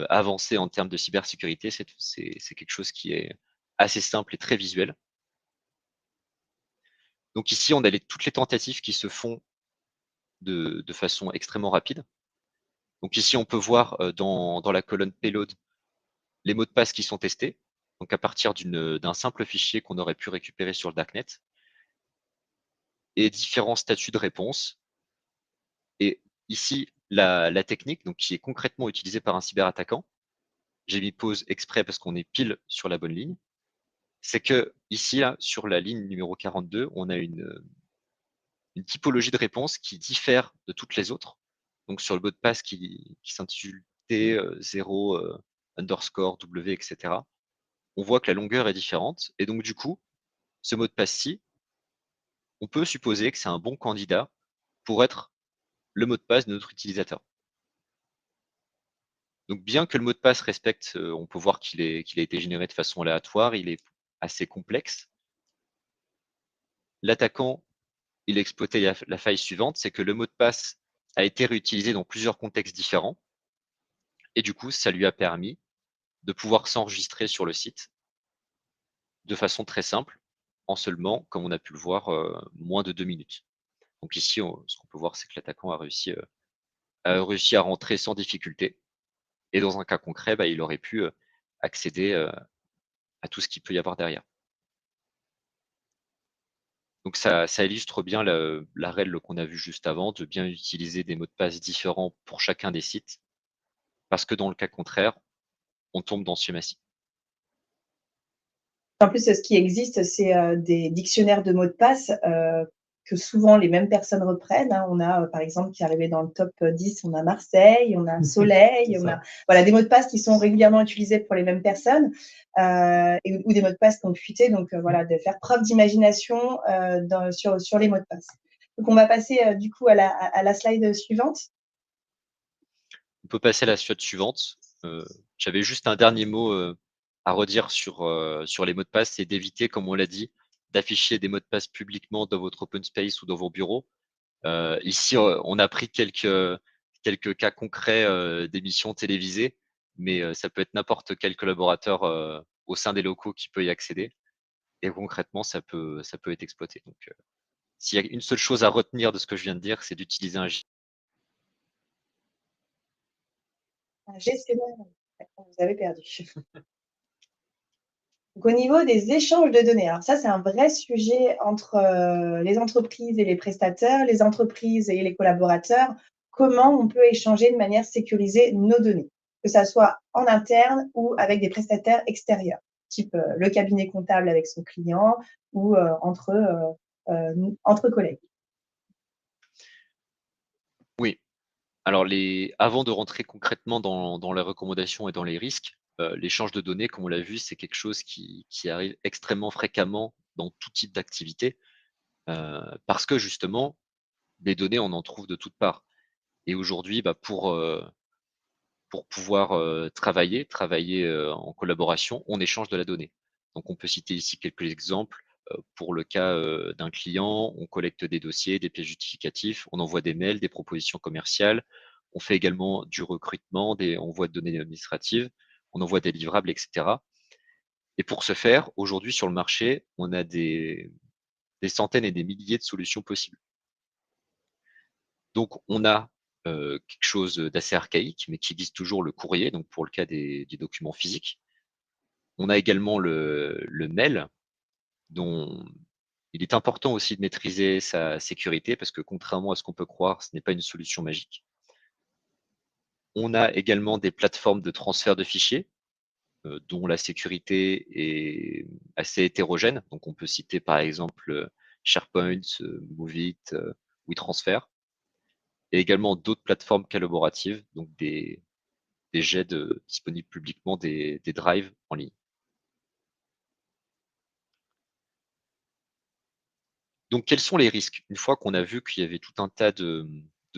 avancée en termes de cybersécurité. C'est quelque chose qui est assez simple et très visuel. Donc ici, on a toutes les tentatives qui se font de façon extrêmement rapide. Donc ici, on peut voir dans la colonne payload les mots de passe qui sont testés. Donc à partir d'un simple fichier qu'on aurait pu récupérer sur le darknet et différents statuts de réponse. Et ici, la technique donc, qui est concrètement utilisée par un cyberattaquant, j'ai mis pause exprès parce qu'on est pile sur la bonne ligne, c'est que ici, là, sur la ligne numéro 42, on a une typologie de réponse qui diffère de toutes les autres. Donc sur le mot de passe qui s'intitule T0 underscore W, etc., on voit que la longueur est différente. Et donc du coup, ce mot de passe-ci, on peut supposer que c'est un bon candidat pour être le mot de passe de notre utilisateur. Donc bien que le mot de passe respecte, on peut voir qu'il a été généré de façon aléatoire, il est assez complexe. L'attaquant, il a exploité la faille suivante, c'est que le mot de passe a été réutilisé dans plusieurs contextes différents. Et du coup, ça lui a permis de pouvoir s'enregistrer sur le site de façon très simple, en seulement, comme on a pu le voir, moins de 2 minutes. Donc ici, ce qu'on peut voir, c'est que l'attaquant a réussi à rentrer sans difficulté. Et dans un cas concret, il aurait pu accéder à tout ce qu'il peut y avoir derrière. Donc ça illustre bien la règle qu'on a vue juste avant, de bien utiliser des mots de passe différents pour chacun des sites, parce que dans le cas contraire, on tombe dans ce schéma-ci. En plus, ce qui existe, c'est des dictionnaires de mots de passe que souvent les mêmes personnes reprennent. Hein. On a, par exemple, qui est arrivé dans le top 10, on a Marseille, on a Soleil, on a voilà, des mots de passe qui sont régulièrement utilisés pour les mêmes personnes ou des mots de passe qui ont fuité. Donc, voilà, de faire preuve d'imagination sur les mots de passe. Donc, on va passer du coup à la slide suivante. On peut passer à la slide suivante. J'avais juste un dernier mot à redire sur les mots de passe, c'est d'éviter, comme on l'a dit, d'afficher des mots de passe publiquement dans votre open space ou dans vos bureaux. Ici, on a pris quelques cas concrets d'émissions télévisées, mais ça peut être n'importe quel collaborateur au sein des locaux qui peut y accéder. Et concrètement, ça peut être exploité. Donc, s'il y a une seule chose à retenir de ce que je viens de dire, c'est d'utiliser un gestionnaire, vous avez perdu. Donc, au niveau des échanges de données, alors ça, c'est un vrai sujet entre les entreprises et les prestataires, les entreprises et les collaborateurs. Comment on peut échanger de manière sécurisée nos données, que ça soit en interne ou avec des prestataires extérieurs, type le cabinet comptable avec son client ou entre collègues. Oui. Alors, avant de rentrer concrètement dans les recommandations et dans les risques, l'échange de données, comme on l'a vu, c'est quelque chose qui arrive extrêmement fréquemment dans tout type d'activité, parce que justement, des données, on en trouve de toutes parts. Et aujourd'hui, pour pouvoir travailler en collaboration, on échange de la donnée. Donc, on peut citer ici quelques exemples. Pour le cas d'un client, on collecte des dossiers, des pièces justificatives, on envoie des mails, des propositions commerciales, on fait également du recrutement, on envoie des données administratives, on envoie des livrables, etc. Et pour ce faire, aujourd'hui sur le marché, on a des des centaines et des milliers de solutions possibles. Donc, on a quelque chose d'assez archaïque, mais qui existe toujours, le courrier, donc pour le cas des documents physiques. On a également le mail, dont il est important aussi de maîtriser sa sécurité, parce que contrairement à ce qu'on peut croire, ce n'est pas une solution magique. On a également des plateformes de transfert de fichiers, dont la sécurité est assez hétérogène. Donc, on peut citer par exemple SharePoint, Moveit, WeTransfer, et également d'autres plateformes collaboratives, donc des jets disponibles publiquement, des drives en ligne. Donc, quels sont les risques? Une fois qu'on a vu qu'il y avait tout un tas de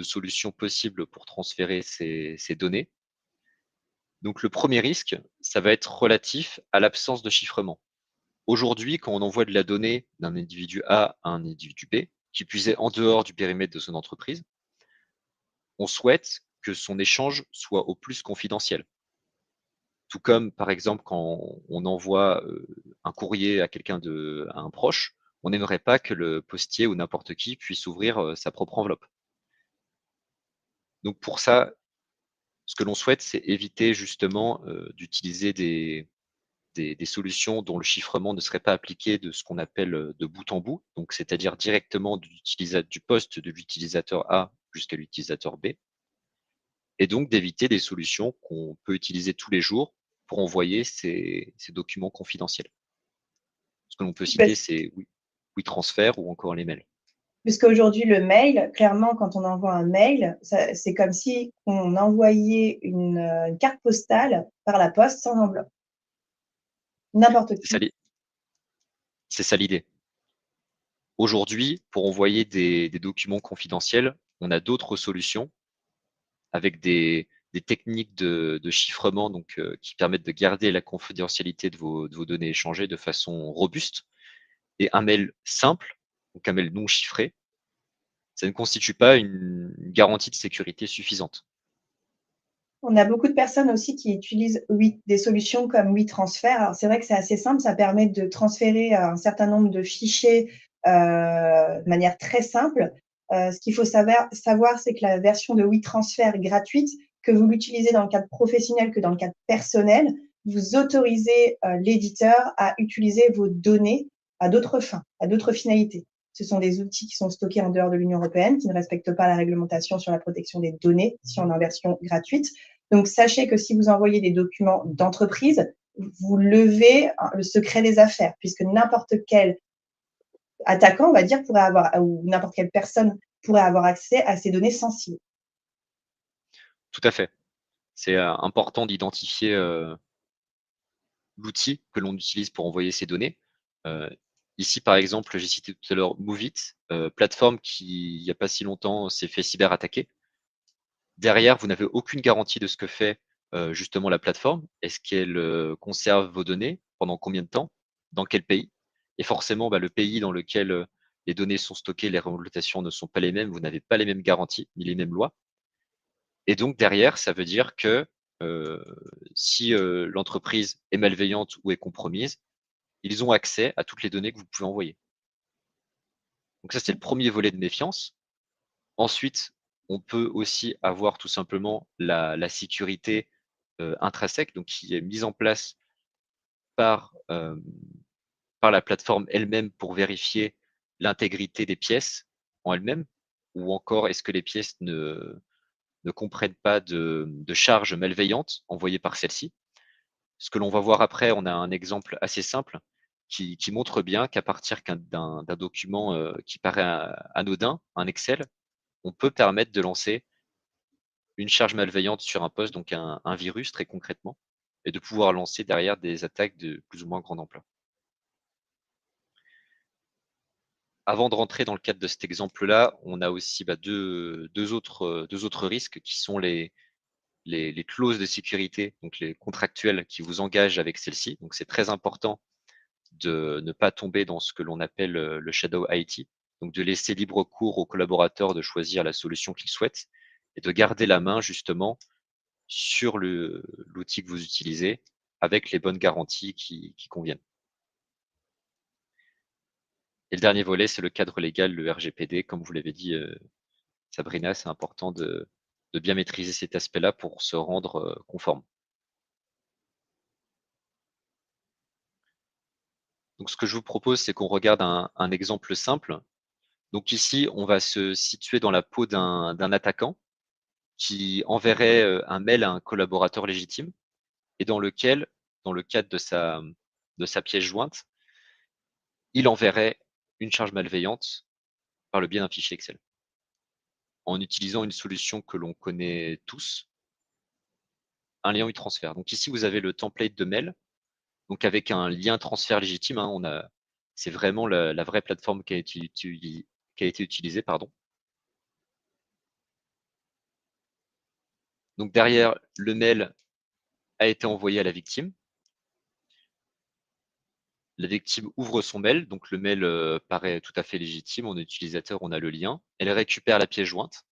solutions possibles pour transférer ces données, donc le premier risque, ça va être relatif à l'absence de chiffrement. Aujourd'hui, quand on envoie de la donnée d'un individu A à un individu B, qui puisait en dehors du périmètre de son entreprise, on souhaite que son échange soit au plus confidentiel. Tout comme, par exemple, quand on envoie un courrier à à un proche, on n'aimerait pas que le postier ou n'importe qui puisse ouvrir sa propre enveloppe. Donc pour ça, ce que l'on souhaite, c'est éviter justement d'utiliser des solutions dont le chiffrement ne serait pas appliqué de ce qu'on appelle de bout en bout, donc c'est-à-dire directement du poste de l'utilisateur A jusqu'à l'utilisateur B, et donc d'éviter des solutions qu'on peut utiliser tous les jours pour envoyer ces documents confidentiels. Ce que l'on peut citer, c'est WeTransfer ou encore les mails. Puisqu'aujourd'hui, le mail, clairement, quand on envoie un mail, c'est comme si on envoyait une carte postale par la poste sans enveloppe. N'importe qui. C'est ça l'idée. Aujourd'hui, pour envoyer des documents confidentiels, on a d'autres solutions avec des techniques de chiffrement, donc qui permettent de garder la confidentialité de vos données échangées de façon robuste. Et un mail simple, donc un mail non chiffré, ça ne constitue pas une garantie de sécurité suffisante. On a beaucoup de personnes aussi qui utilisent des solutions comme WeTransfer. Alors, c'est vrai que c'est assez simple, ça permet de transférer un certain nombre de fichiers de manière très simple. Ce qu'il faut savoir, c'est que la version de WeTransfer gratuite, que vous l'utilisez dans le cadre professionnel que dans le cadre personnel, vous autorisez l'éditeur à utiliser vos données à d'autres fins, à d'autres finalités. Ce sont des outils qui sont stockés en dehors de l'Union européenne, qui ne respectent pas la réglementation sur la protection des données si on est en version gratuite. Donc, sachez que si vous envoyez des documents d'entreprise, vous levez le secret des affaires, puisque n'importe quel attaquant, on va dire, pourrait avoir, ou n'importe quelle personne pourrait avoir accès à ces données sensibles. Tout à fait. C'est important d'identifier l'outil que l'on utilise pour envoyer ces données. Ici, par exemple, j'ai cité tout à l'heure Moveit, plateforme qui, il n'y a pas si longtemps, s'est fait cyberattaquer. Derrière, vous n'avez aucune garantie de ce que fait justement la plateforme. Est-ce qu'elle conserve vos données? Pendant combien de temps? Dans quel pays? Et forcément, le pays dans lequel les données sont stockées, les réglementations ne sont pas les mêmes, vous n'avez pas les mêmes garanties, ni les mêmes lois. Et donc derrière, ça veut dire que si l'entreprise est malveillante ou est compromise, ils ont accès à toutes les données que vous pouvez envoyer. Donc ça, c'est le premier volet de méfiance. Ensuite, on peut aussi avoir tout simplement la sécurité intrinsèque, donc qui est mise en place par, par la plateforme elle-même pour vérifier l'intégrité des pièces en elles-mêmes, ou encore est-ce que les pièces ne comprennent pas de charges malveillantes envoyées par celle-ci. Ce que l'on va voir après, on a un exemple assez simple qui montre bien qu'à partir d'un document qui paraît anodin, un Excel, on peut permettre de lancer une charge malveillante sur un poste, donc un virus très concrètement, et de pouvoir lancer derrière des attaques de plus ou moins grande ampleur. Avant de rentrer dans le cadre de cet exemple-là, on a aussi deux autres risques qui sont les clauses de sécurité, donc les contractuels qui vous engagent avec celle-ci. Donc c'est très important de ne pas tomber dans ce que l'on appelle le shadow IT, donc de laisser libre cours aux collaborateurs de choisir la solution qu'ils souhaitent et de garder la main justement sur l'outil que vous utilisez avec les bonnes garanties qui conviennent. Et le dernier volet, c'est le cadre légal, le RGPD. Comme vous l'avez dit, Sabrina, c'est important de bien maîtriser cet aspect-là pour se rendre conforme. Donc, ce que je vous propose, c'est qu'on regarde un exemple simple. Donc ici, on va se situer dans la peau d'un attaquant qui enverrait un mail à un collaborateur légitime et dans lequel, dans le cadre de sa pièce jointe, il enverrait une charge malveillante par le biais d'un fichier Excel en utilisant une solution que l'on connaît tous, un lien WeTransfer. Donc ici, vous avez le template de mail, donc avec un lien transfert légitime. C'est vraiment la vraie plateforme qui a été utilisée. Pardon. Donc derrière, le mail a été envoyé à la victime. La victime ouvre son mail, donc le mail paraît tout à fait légitime. On est utilisateur, on a le lien. Elle récupère la pièce jointe.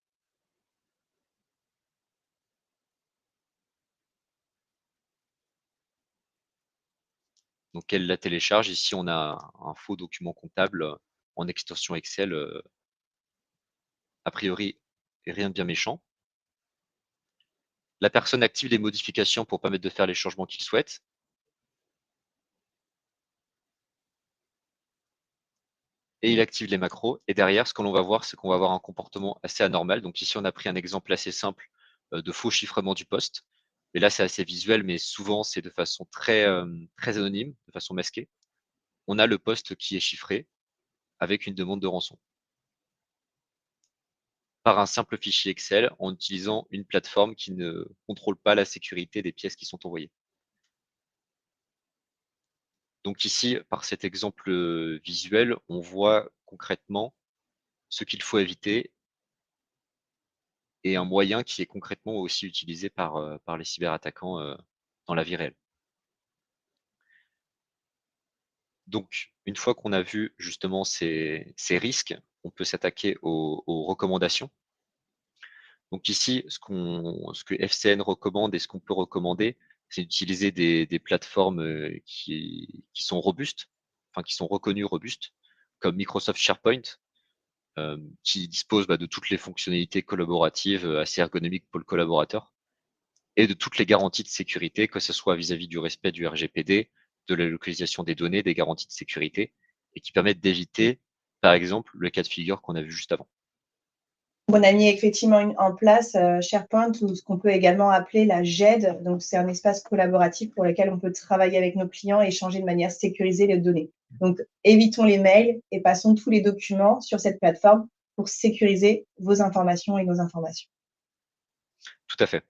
Donc elle la télécharge. Ici, on a un faux document comptable en extension Excel. A priori, rien de bien méchant. La personne active les modifications pour permettre de faire les changements qu'il souhaite. Et il active les macros. Et derrière, ce que l'on va voir, c'est qu'on va avoir un comportement assez anormal. Donc ici, on a pris un exemple assez simple de faux chiffrement du poste. Et là, c'est assez visuel, mais souvent, c'est de façon très anonyme, de façon masquée. On a le poste qui est chiffré avec une demande de rançon par un simple fichier Excel en utilisant une plateforme qui ne contrôle pas la sécurité des pièces qui sont envoyées. Donc ici, par cet exemple visuel, on voit concrètement ce qu'il faut éviter et un moyen qui est concrètement aussi utilisé par les cyberattaquants dans la vie réelle. Donc, une fois qu'on a vu justement ces risques, on peut s'attaquer aux recommandations. Donc ici, ce que FCN recommande et ce qu'on peut recommander, c'est d'utiliser des plateformes qui sont robustes, enfin qui sont reconnues robustes, comme Microsoft SharePoint, qui dispose de toutes les fonctionnalités collaboratives assez ergonomiques pour le collaborateur et de toutes les garanties de sécurité, que ce soit vis-à-vis du respect du RGPD, de la localisation des données, des garanties de sécurité, et qui permettent d'éviter, par exemple, le cas de figure qu'on a vu juste avant. On a mis effectivement en place SharePoint ou ce qu'on peut également appeler la GED. Donc, c'est un espace collaboratif pour lequel on peut travailler avec nos clients et échanger de manière sécurisée les données. Donc, évitons les mails et passons tous les documents sur cette plateforme pour sécuriser vos informations et nos informations. Tout à fait.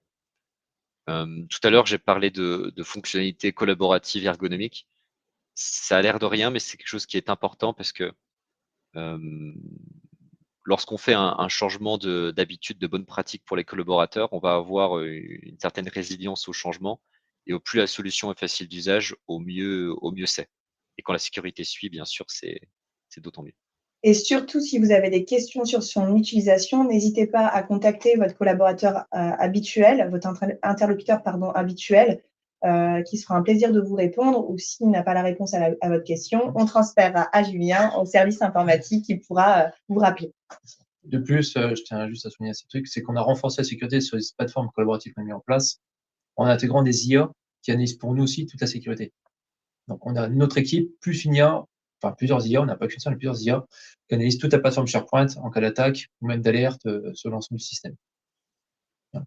Tout à l'heure, j'ai parlé de fonctionnalités collaboratives ergonomiques. Ça a l'air de rien, mais c'est quelque chose qui est important parce que lorsqu'on fait un changement d'habitude, de bonne pratique pour les collaborateurs, on va avoir une certaine résilience au changement. Et au plus la solution est facile d'usage, au mieux c'est. Et quand la sécurité suit, bien sûr, c'est d'autant mieux. Et surtout, si vous avez des questions sur son utilisation, n'hésitez pas à contacter votre collaborateur habituel, votre interlocuteur habituel, qui se fera un plaisir de vous répondre. Ou s'il n'a pas la réponse à votre question, on transférera à Julien au service informatique qui pourra vous rappeler. De plus, je tiens juste à souligner ces trucs, c'est qu'on a renforcé la sécurité sur les plateformes collaboratives qu'on a mis en place en intégrant des IA qui analysent pour nous aussi toute la sécurité. Donc, on a notre équipe, plus une IA, enfin plusieurs IA, on n'a pas qu'une seule, mais plusieurs IA, qui analysent toute la plateforme SharePoint en cas d'attaque ou même d'alerte sur l'ensemble du système. Voilà.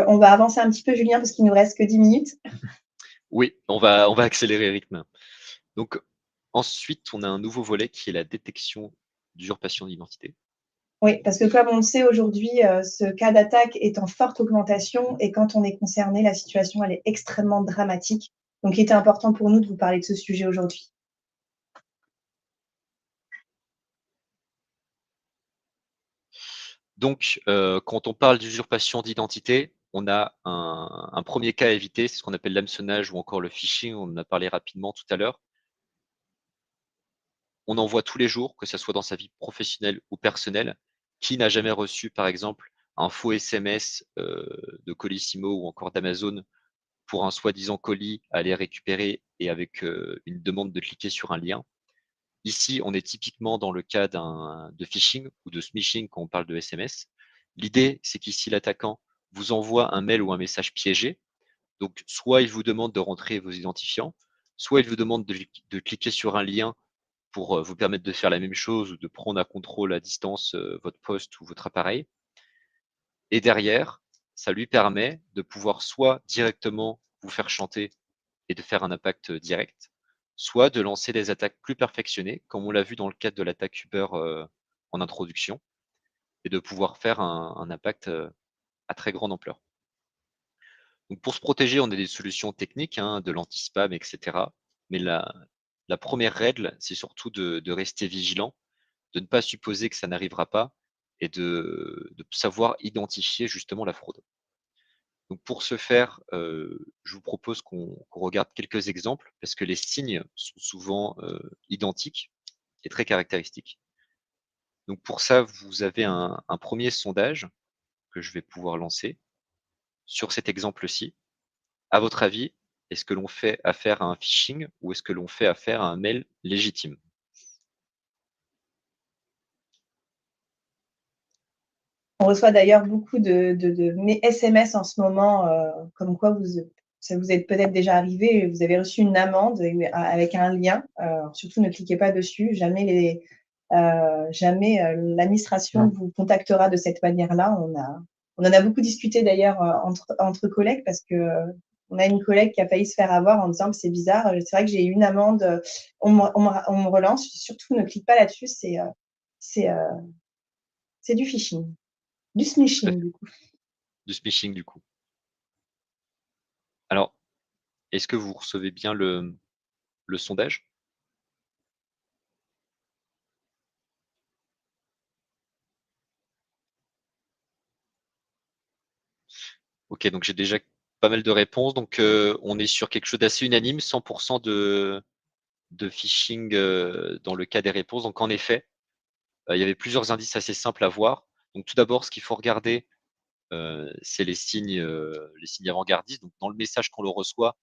On va avancer un petit peu, Julien, parce qu'il nous reste que 10 minutes. Oui, on va accélérer le rythme. Donc, ensuite, on a un nouveau volet qui est la détection d'usurpation d'identité. Oui, parce que comme on le sait aujourd'hui, ce cas d'attaque est en forte augmentation et quand on est concerné, la situation, elle est extrêmement dramatique. Donc, il était important pour nous de vous parler de ce sujet aujourd'hui. Donc, quand on parle d'usurpation d'identité, on a un premier cas à éviter, c'est ce qu'on appelle l'hameçonnage ou encore le phishing, on en a parlé rapidement tout à l'heure. On en voit tous les jours, que ce soit dans sa vie professionnelle ou personnelle. Qui n'a jamais reçu, par exemple, un faux SMS de Colissimo ou encore d'Amazon pour un soi-disant colis à aller récupérer et avec une demande de cliquer sur un lien? Ici, on est typiquement dans le cas de phishing ou de smishing quand on parle de SMS. L'idée, c'est qu'ici, l'attaquant vous envoie un mail ou un message piégé. Donc, soit il vous demande de rentrer vos identifiants, soit il vous demande de cliquer sur un lien pour vous permettre de faire la même chose ou de prendre à contrôle à distance votre poste ou votre appareil. Et derrière, ça lui permet de pouvoir soit directement vous faire chanter et de faire un impact direct, soit de lancer des attaques plus perfectionnées, comme on l'a vu dans le cadre de l'attaque Uber en introduction, et de pouvoir faire un impact à très grande ampleur. Donc pour se protéger, on a des solutions techniques, hein, de l'anti-spam, etc. Mais la première règle, c'est surtout de rester vigilant, de ne pas supposer que ça n'arrivera pas et de savoir identifier justement la fraude. Donc pour ce faire, je vous propose qu'on regarde quelques exemples parce que les signes sont souvent identiques et très caractéristiques. Donc pour ça, vous avez un premier sondage que je vais pouvoir lancer sur cet exemple-ci. À votre avis, est-ce que l'on fait affaire à un phishing ou est-ce que l'on fait affaire à un mail légitime? On reçoit d'ailleurs beaucoup de SMS en ce moment, comme quoi ça vous est peut-être déjà arrivé, vous avez reçu une amende avec un lien. Surtout ne cliquez pas dessus, jamais l'administration vous contactera de cette manière-là. On en a beaucoup discuté d'ailleurs entre collègues parce que on a une collègue qui a failli se faire avoir en disant que c'est bizarre. C'est vrai que j'ai eu une amende, on me relance. Surtout ne clique pas là-dessus, c'est du phishing. Du smishing, du coup. Du smishing du coup. Alors, est-ce que vous recevez bien le sondage? Ok, donc j'ai déjà pas mal de réponses. Donc on est sur quelque chose d'assez unanime, 100% de phishing dans le cas des réponses. Donc en effet, il y avait plusieurs indices assez simples à voir. Donc tout d'abord, ce qu'il faut regarder, c'est les signes avant-gardistes. Donc dans le message qu'on le reçoit,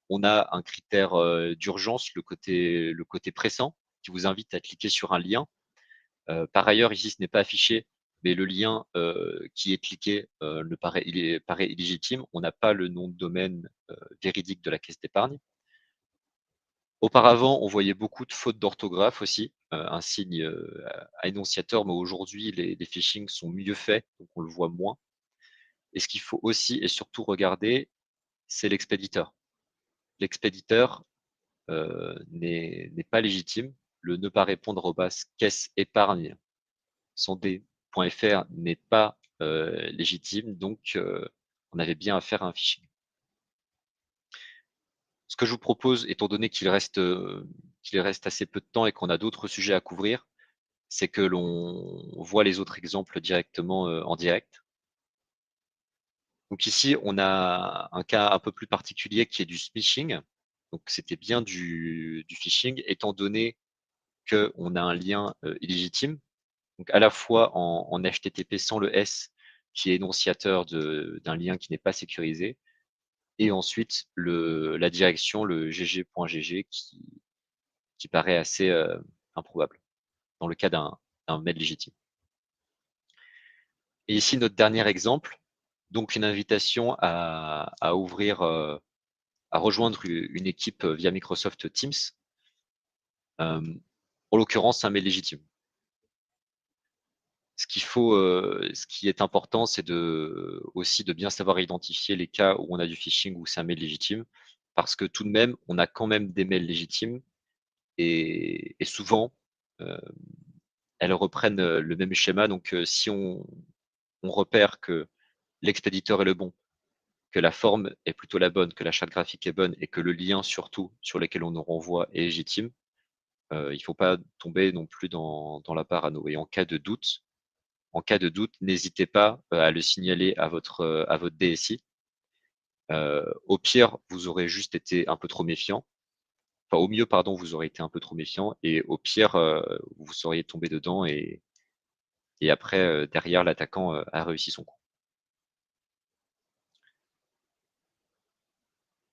on a un critère d'urgence, le côté pressant, qui vous invite à cliquer sur un lien. Par ailleurs, ici, ce n'est pas affiché, mais le lien qui est cliqué paraît illégitime. On n'a pas le nom de domaine véridique de la caisse d'épargne. Auparavant, on voyait beaucoup de fautes d'orthographe aussi, un signe à énonciateur, mais aujourd'hui, les phishing sont mieux faits, donc on le voit moins. Et ce qu'il faut aussi et surtout regarder, c'est l'expéditeur. L'expéditeur n'est pas légitime. Le ne pas répondre au caisse épargne sans D.fr n'est pas légitime, donc on avait bien affaire à un phishing. Ce que je vous propose, étant donné qu'il reste assez peu de temps et qu'on a d'autres sujets à couvrir, c'est que l'on voit les autres exemples directement en direct. Donc ici, on a un cas un peu plus particulier qui est du smishing. Donc c'était bien du phishing, étant donné qu'on a un lien illégitime. Donc à la fois en HTTP sans le S, qui est énonciateur d'un lien qui n'est pas sécurisé, et ensuite la direction, le gg.gg, qui paraît assez improbable dans le cas d'un mail légitime. Et ici, notre dernier exemple, donc une invitation à ouvrir, à rejoindre une équipe via Microsoft Teams. En l'occurrence, un mail légitime. Ce qui est important, c'est aussi de bien savoir identifier les cas où on a du phishing ou c'est un mail légitime, parce que tout de même, on a quand même des mails légitimes et souvent, elles reprennent le même schéma. Donc, si on repère que l'expéditeur est le bon, que la forme est plutôt la bonne, que la charte graphique est bonne et que le lien surtout sur lequel on nous renvoie est légitime, il ne faut pas tomber non plus dans la parano. Et en cas de doute, n'hésitez pas à le signaler à votre DSI. Au pire, vous aurez juste été un peu trop méfiant. Enfin, au mieux, pardon, vous aurez été un peu trop méfiant. Et au pire, vous seriez tombé dedans et après, derrière, l'attaquant a réussi son coup.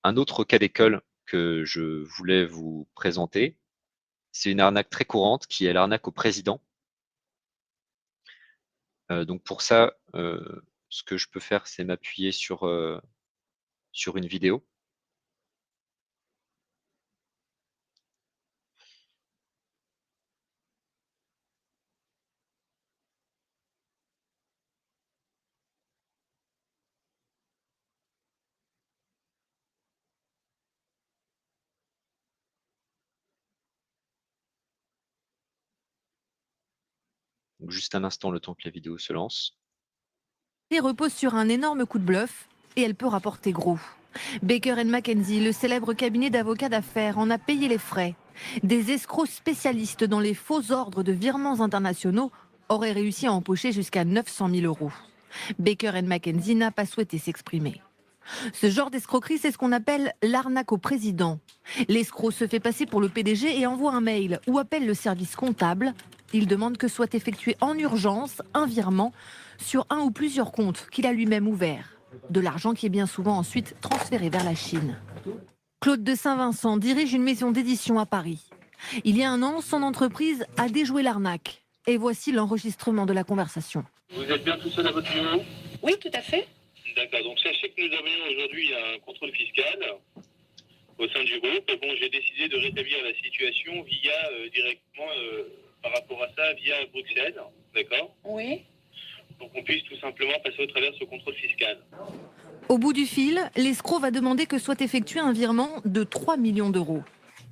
Un autre cas d'école que je voulais vous présenter, C'est une arnaque très courante qui est l'arnaque au président. Donc pour ça, ce que je peux faire, c'est m'appuyer sur une vidéo. Donc juste un instant, le temps que la vidéo se lance. Et repose sur un énorme coup de bluff et elle peut rapporter gros. Baker McKenzie, le célèbre cabinet d'avocats d'affaires, en a payé les frais. Des escrocs spécialistes dans les faux ordres de virements internationaux auraient réussi à empocher jusqu'à 900 000 euros. Baker McKenzie n'a pas souhaité s'exprimer. Ce genre d'escroquerie, c'est ce qu'on appelle l'arnaque au président. L'escroc se fait passer pour le PDG et envoie un mail ou appelle le service comptable. Il demande que soit effectué en urgence un virement sur un ou plusieurs comptes qu'il a lui-même ouverts. De l'argent qui est bien souvent ensuite transféré vers la Chine. Claude de Saint-Vincent dirige une maison d'édition à Paris. Il y a un an, son entreprise a déjoué l'arnaque. Et voici l'enregistrement de la conversation. Vous êtes bien tout seul à votre bureau? Oui, tout à fait. D'accord, donc sachez que nous avons aujourd'hui un contrôle fiscal au sein du groupe. Bon, j'ai décidé de rétablir la situation via directement par rapport à ça via Bruxelles, d'accord? Oui. Pour qu'on puisse tout simplement passer au travers de ce contrôle fiscal. Au bout du fil, l'escroc va demander que soit effectué un virement de 3 millions d'euros.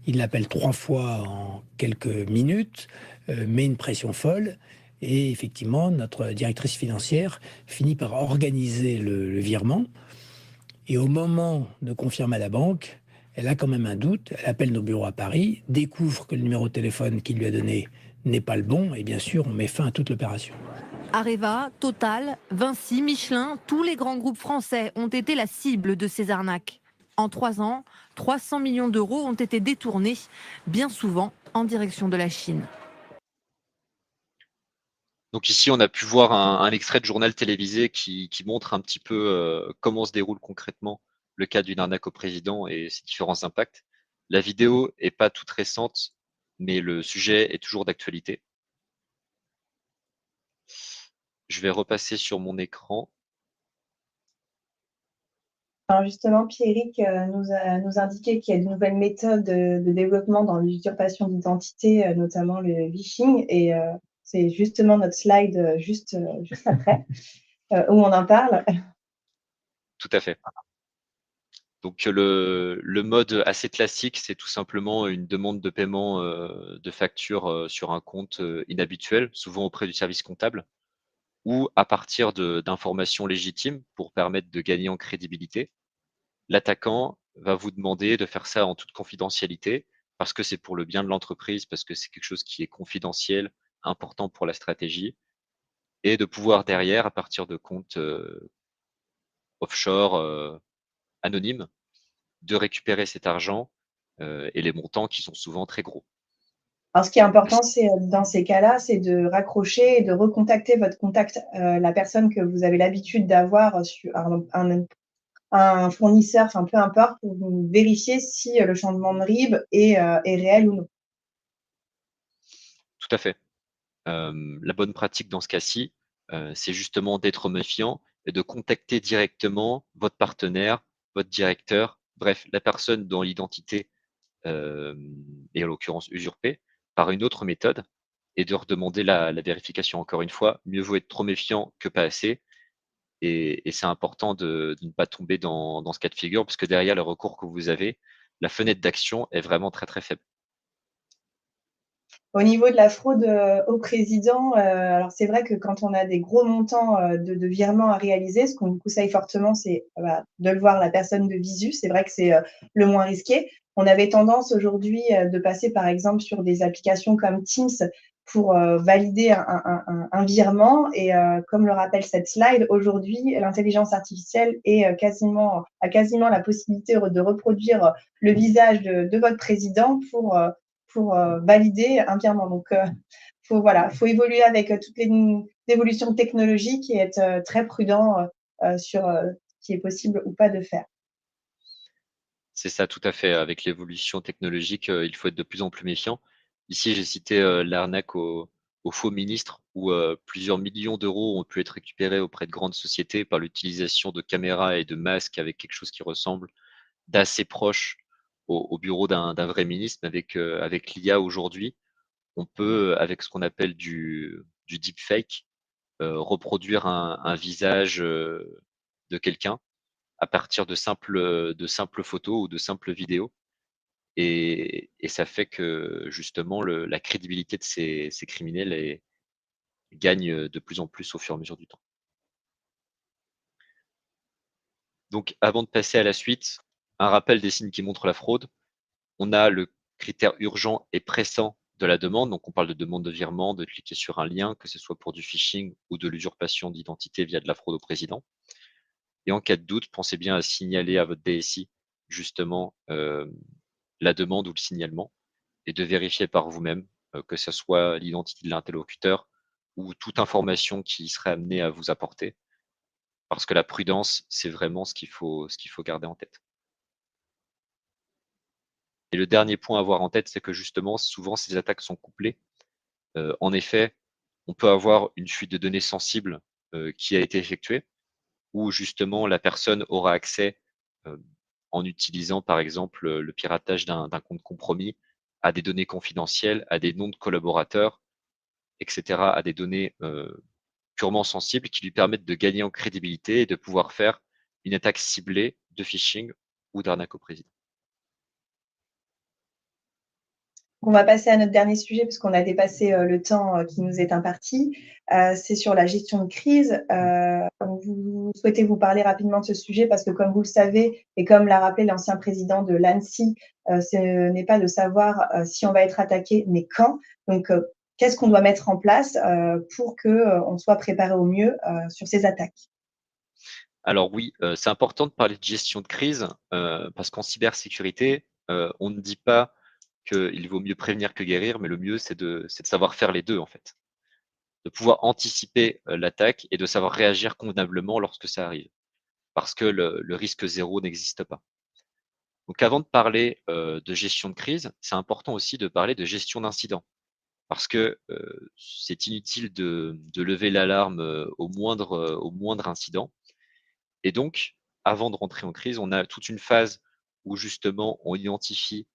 Il l'appelle 3 fois en quelques minutes, met une pression folle. Et effectivement, notre directrice financière finit par organiser le virement. Et au moment de confirmer à la banque, elle a quand même un doute. Elle appelle nos bureaux à Paris, découvre que le numéro de téléphone qu'il lui a donné n'est pas le bon. Et bien sûr, on met fin à toute l'opération. Areva, Total, Vinci, Michelin, tous les grands groupes français ont été la cible de ces arnaques. En 3 ans, 300 millions d'euros ont été détournés, bien souvent en direction de la Chine. Donc ici, on a pu voir un extrait de journal télévisé qui montre un petit peu comment se déroule concrètement le cas d'une arnaque au président et ses différents impacts. La vidéo est pas toute récente, mais le sujet est toujours d'actualité. Je vais repasser sur mon écran. Alors justement, Pierrick nous indiquait qu'il y a de nouvelles méthodes de développement dans l'usurpation d'identité, notamment le phishing. Et c'est justement notre slide juste après, où on en parle. Tout à fait. Donc le mode assez classique, c'est tout simplement une demande de paiement de facture sur un compte inhabituel, souvent auprès du service comptable, ou à partir d'informations légitimes pour permettre de gagner en crédibilité. L'attaquant va vous demander de faire ça en toute confidentialité parce que c'est pour le bien de l'entreprise, parce que c'est quelque chose qui est confidentiel, important pour la stratégie, et de pouvoir derrière, à partir de comptes offshore anonymes, de récupérer cet argent et les montants qui sont souvent très gros. Alors, ce qui est important, c'est dans ces cas-là, c'est de raccrocher et de recontacter votre contact, la personne que vous avez l'habitude d'avoir sur un fournisseur, enfin peu importe, pour vérifier si le changement de RIB est réel ou non. Tout à fait. La bonne pratique dans ce cas-ci, c'est justement d'être méfiant et de contacter directement votre partenaire, votre directeur, bref, la personne dont l'identité est en l'occurrence usurpée par une autre méthode et de redemander la vérification. Encore une fois, mieux vaut être trop méfiant que pas assez. Et c'est important de ne pas tomber dans ce cas de figure parce que derrière le recours que vous avez, la fenêtre d'action est vraiment très très faible. Au niveau de la fraude au président, alors c'est vrai que quand on a des gros montants de virements à réaliser, ce qu'on vous conseille fortement, c'est de le voir la personne de visu. C'est vrai que c'est le moins risqué. On avait tendance aujourd'hui de passer par exemple sur des applications comme Teams pour valider un virement. Et comme le rappelle cette slide, aujourd'hui, l'intelligence artificielle a quasiment la possibilité de reproduire le visage de votre président pour valider un virement. Donc, faut évoluer avec toutes les évolutions technologiques et être très prudent sur ce qui est possible ou pas de faire. C'est ça, tout à fait. Avec l'évolution technologique, il faut être de plus en plus méfiant. Ici, j'ai cité l'arnaque au faux ministre où plusieurs millions d'euros ont pu être récupérés auprès de grandes sociétés par l'utilisation de caméras et de masques avec quelque chose qui ressemble d'assez proche au bureau d'un vrai ministre. Avec l'IA aujourd'hui, on peut, avec ce qu'on appelle du deepfake, reproduire un visage de quelqu'un à partir de simples photos ou de simples vidéos. Et ça fait que justement la crédibilité de ces criminels gagne de plus en plus au fur et à mesure du temps. Donc avant de passer à la suite, un rappel des signes qui montrent la fraude. On a le critère urgent et pressant de la demande. Donc on parle de demande de virement, de cliquer sur un lien, que ce soit pour du phishing ou de l'usurpation d'identité via de la fraude au président. Et en cas de doute, pensez bien à signaler à votre DSI justement la demande ou le signalement et de vérifier par vous-même que ce soit l'identité de l'interlocuteur ou toute information qui serait amenée à vous apporter. Parce que la prudence, c'est vraiment ce qu'il faut garder en tête. Et le dernier point à avoir en tête, c'est que justement, souvent, ces attaques sont couplées. En effet, on peut avoir une fuite de données sensibles qui a été effectuée, où justement la personne aura accès, en utilisant par exemple le piratage d'un compte compromis, à des données confidentielles, à des noms de collaborateurs, etc., à des données purement sensibles qui lui permettent de gagner en crédibilité et de pouvoir faire une attaque ciblée de phishing ou d'arnaque au président. On va passer à notre dernier sujet parce qu'on a dépassé le temps qui nous est imparti. C'est sur la gestion de crise. Vous souhaitez vous parler rapidement de ce sujet parce que, comme vous le savez, et comme l'a rappelé l'ancien président de l'ANSSI, ce n'est pas de savoir si on va être attaqué, mais quand. Donc, qu'est-ce qu'on doit mettre en place pour qu'on soit préparé au mieux sur ces attaques? Alors oui, c'est important de parler de gestion de crise parce qu'en cybersécurité, on ne dit pas qu'il vaut mieux prévenir que guérir, mais le mieux, c'est de savoir faire les deux en fait. De pouvoir anticiper l'attaque et de savoir réagir convenablement lorsque ça arrive. Parce que le risque zéro n'existe pas. Donc avant de parler de gestion de crise, c'est important aussi de parler de gestion d'incident. Parce que c'est inutile de lever l'alarme au moindre incident. Et donc, avant de rentrer en crise, on a toute une phase où justement on identifie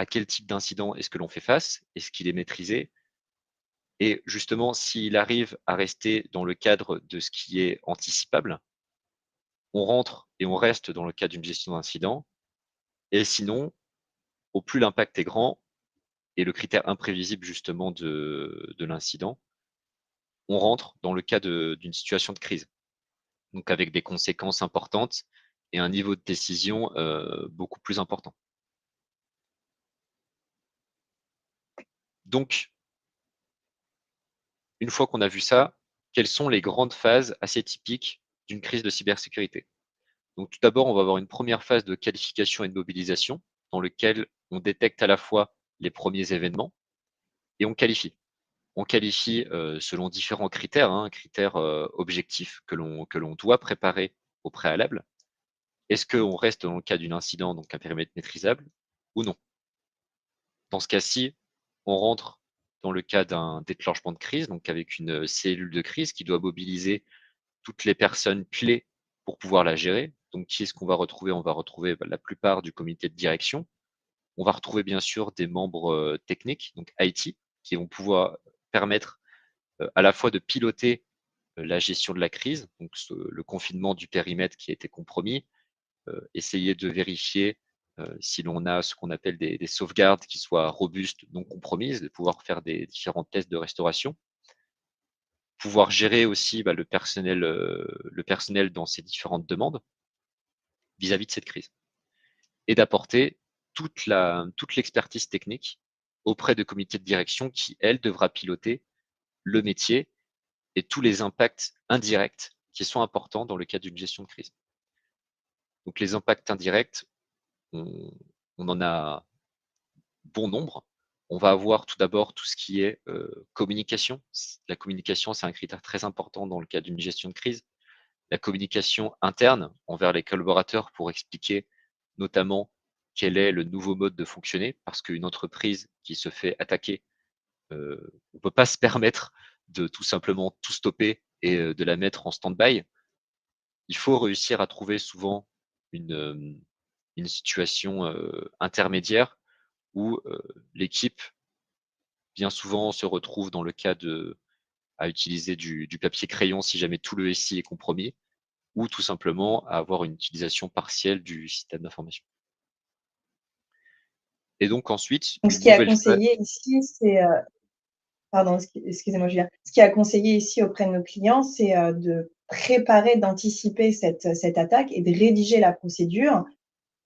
à quel type d'incident est-ce que l'on fait face, est-ce qu'il est maîtrisé, et justement s'il arrive à rester dans le cadre de ce qui est anticipable, on rentre et on reste dans le cadre d'une gestion d'incident, et sinon, au plus l'impact est grand, et le critère imprévisible justement de l'incident, on rentre dans le cas d'une situation de crise, donc avec des conséquences importantes et un niveau de décision beaucoup plus important. Donc, une fois qu'on a vu ça, quelles sont les grandes phases assez typiques d'une crise de cybersécurité? Donc tout d'abord, on va avoir une première phase de qualification et de mobilisation dans lequel on détecte à la fois les premiers événements et on qualifie. On qualifie selon différents critères, critères objectifs que l'on doit préparer au préalable. Est-ce qu'on reste dans le cas d'un incident, donc un périmètre maîtrisable, ou non? Dans ce cas-ci, on rentre dans le cas d'un déclenchement de crise, donc avec une cellule de crise qui doit mobiliser toutes les personnes clés pour pouvoir la gérer. Donc, qui est-ce qu'on va retrouver? On va retrouver la plupart du comité de direction. On va retrouver bien sûr des membres techniques, donc IT, qui vont pouvoir permettre à la fois de piloter la gestion de la crise, donc le confinement du périmètre qui a été compromis, essayer de vérifier si l'on a ce qu'on appelle des sauvegardes qui soient robustes, non compromises, de pouvoir faire des différents tests de restauration, pouvoir gérer aussi le personnel dans ces différentes demandes vis-à-vis de cette crise, et d'apporter toute l'expertise technique auprès de comités de direction qui, elle, devra piloter le métier et tous les impacts indirects qui sont importants dans le cadre d'une gestion de crise. Donc les impacts indirects, on en a bon nombre. On va avoir tout d'abord tout ce qui est communication. La communication, c'est un critère très important dans le cadre d'une gestion de crise. La communication interne envers les collaborateurs pour expliquer notamment quel est le nouveau mode de fonctionner, parce qu'une entreprise qui se fait attaquer, on ne peut pas se permettre de tout simplement tout stopper et de la mettre en stand-by. Il faut réussir à trouver souvent une situation intermédiaire où l'équipe, bien souvent, se retrouve dans le cas à utiliser du papier crayon si jamais tout le SI est compromis, ou tout simplement à avoir une utilisation partielle du système d'information. Et donc ensuite, Donc, ce une qui est à nouvelle phase. conseiller ici, c'est, pardon, excusez-moi Julien. Ce qui est à conseiller ici auprès de nos clients, c'est de préparer, d'anticiper cette attaque et de rédiger la procédure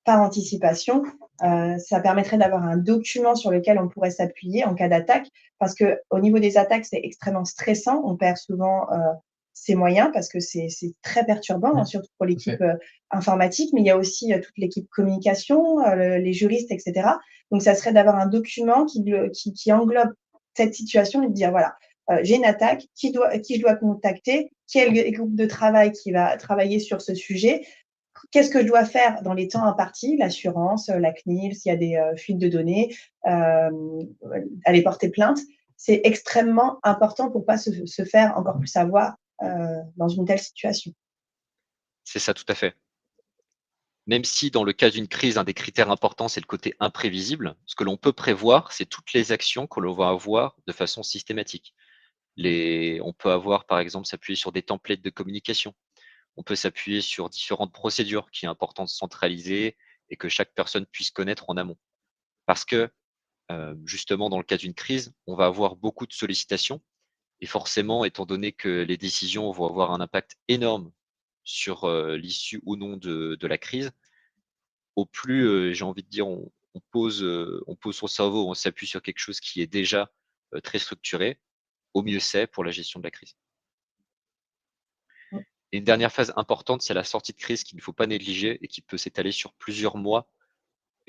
par anticipation. Ça permettrait d'avoir un document sur lequel on pourrait s'appuyer en cas d'attaque, parce qu'au niveau des attaques, c'est extrêmement stressant. On perd souvent ses moyens parce que c'est très perturbant, hein, surtout pour l'équipe informatique, mais il y a aussi toute l'équipe communication, les juristes, etc. Donc, ça serait d'avoir un document qui englobe cette situation et de dire, voilà, j'ai une attaque, qui je dois contacter, quel groupe de travail qui va travailler sur ce sujet, qu'est-ce que je dois faire dans les temps impartis, l'assurance, la CNIL, s'il y a des fuites de données, aller porter plainte. C'est extrêmement important pour ne pas se faire encore plus avoir dans une telle situation. C'est ça, tout à fait. Même si dans le cas d'une crise, un des critères importants, c'est le côté imprévisible, ce que l'on peut prévoir, c'est toutes les actions que l'on va avoir de façon systématique. On peut avoir, par exemple, s'appuyer sur des templates de communication. On peut s'appuyer sur différentes procédures qui est important de centraliser et que chaque personne puisse connaître en amont. Parce que, justement, dans le cas d'une crise, on va avoir beaucoup de sollicitations et forcément, étant donné que les décisions vont avoir un impact énorme sur l'issue ou non de la crise, au plus, j'ai envie de dire, on pose son cerveau, on s'appuie sur quelque chose qui est déjà très structuré, au mieux c'est pour la gestion de la crise. Et une dernière phase importante, c'est la sortie de crise qu'il ne faut pas négliger et qui peut s'étaler sur plusieurs mois.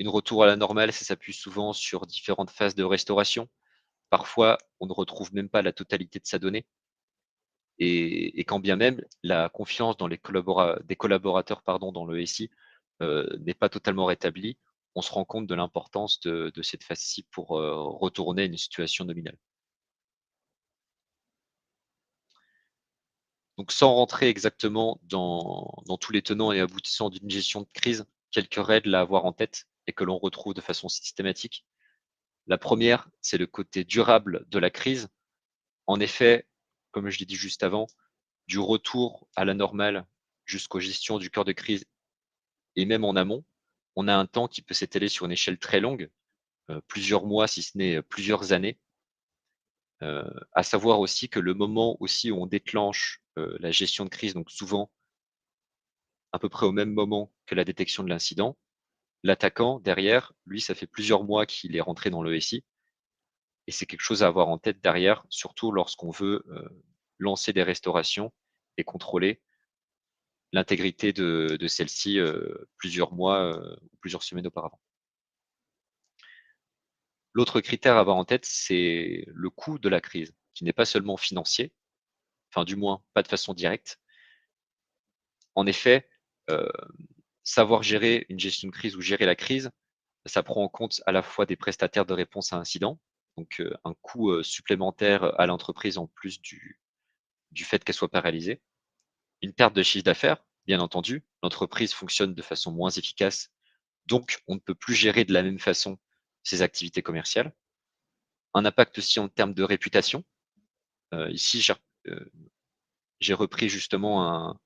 Une retour à la normale, ça s'appuie souvent sur différentes phases de restauration. Parfois, on ne retrouve même pas la totalité de sa donnée. Et quand bien même la confiance dans des collaborateurs dans le SI n'est pas totalement rétablie, on se rend compte de l'importance de cette phase-ci pour retourner à une situation nominale. Donc, sans rentrer exactement dans tous les tenants et aboutissants d'une gestion de crise, quelques règles à avoir en tête et que l'on retrouve de façon systématique. La première, c'est le côté durable de la crise. En effet, comme je l'ai dit juste avant, du retour à la normale jusqu'aux gestions du cœur de crise et même en amont, on a un temps qui peut s'étaler sur une échelle très longue, plusieurs mois, si ce n'est plusieurs années. À savoir aussi que le moment aussi où on déclenche la gestion de crise, donc souvent à peu près au même moment que la détection de l'incident, l'attaquant derrière, lui, ça fait plusieurs mois qu'il est rentré dans le SI et c'est quelque chose à avoir en tête derrière, surtout lorsqu'on veut lancer des restaurations et contrôler l'intégrité de celle-ci plusieurs mois ou plusieurs semaines auparavant. L'autre critère à avoir en tête, c'est le coût de la crise, qui n'est pas seulement financier, enfin du moins pas de façon directe. En effet, savoir gérer une gestion de crise ou gérer la crise, ça prend en compte à la fois des prestataires de réponse à incidents, donc un coût supplémentaire à l'entreprise en plus du fait qu'elle soit paralysée, une perte de chiffre d'affaires, bien entendu, l'entreprise fonctionne de façon moins efficace, donc on ne peut plus gérer de la même façon ses activités commerciales. Un impact aussi en termes de réputation. Ici, j'ai repris justement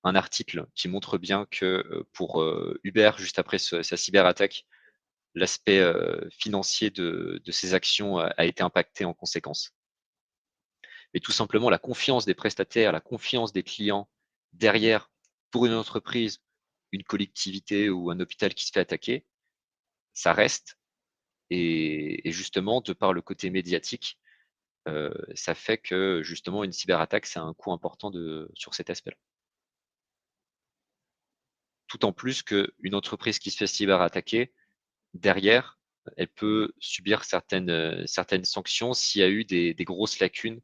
un article qui montre bien que pour Uber, juste après sa cyberattaque, l'aspect financier de ces actions a été impacté en conséquence. Mais tout simplement, la confiance des prestataires, la confiance des clients derrière, pour une entreprise, une collectivité ou un hôpital qui se fait attaquer, ça reste. Et justement, de par le côté médiatique, ça fait que justement une cyberattaque, c'est un coût important sur cet aspect-là. Tout en plus qu'une entreprise qui se fait cyberattaquer, derrière, elle peut subir certaines sanctions s'il y a eu des grosses lacunes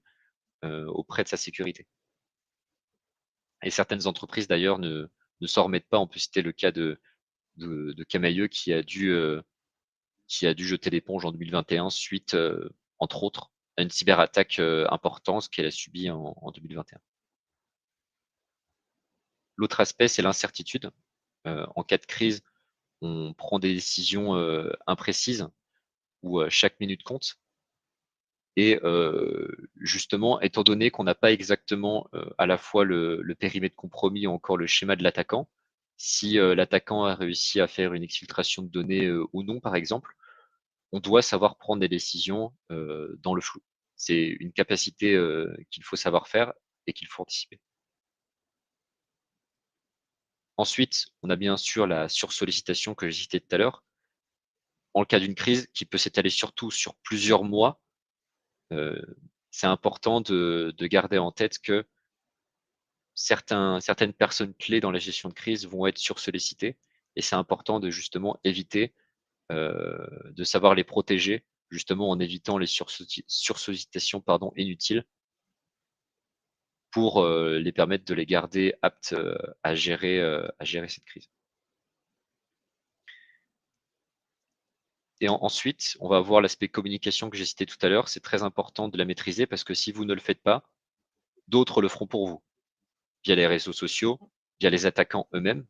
auprès de sa sécurité. Et certaines entreprises d'ailleurs ne s'en remettent pas. On peut citer le cas de Camaïeu qui a dû jeter l'éponge en 2021 suite, entre autres, à une cyberattaque importante qu'elle a subie en 2021. L'autre aspect, c'est l'incertitude. En cas de crise, on prend des décisions imprécises où chaque minute compte. Et justement, étant donné qu'on n'a pas exactement à la fois le périmètre compromis ou encore le schéma de l'attaquant, si l'attaquant a réussi à faire une exfiltration de données ou non, par exemple, on doit savoir prendre des décisions dans le flou. C'est une capacité qu'il faut savoir faire et qu'il faut anticiper. Ensuite, on a bien sûr la sursollicitation que j'ai citée tout à l'heure. En le cas d'une crise qui peut s'étaler surtout sur plusieurs mois, c'est important de garder en tête que certaines personnes clés dans la gestion de crise vont être sursollicitées et c'est important de justement éviter de savoir les protéger, justement en évitant les sursollicitations inutiles pour les permettre de les garder aptes à gérer cette crise. Et ensuite, on va voir l'aspect communication que j'ai cité tout à l'heure. C'est très important de la maîtriser parce que si vous ne le faites pas, d'autres le feront pour vous, via les réseaux sociaux, via les attaquants eux-mêmes.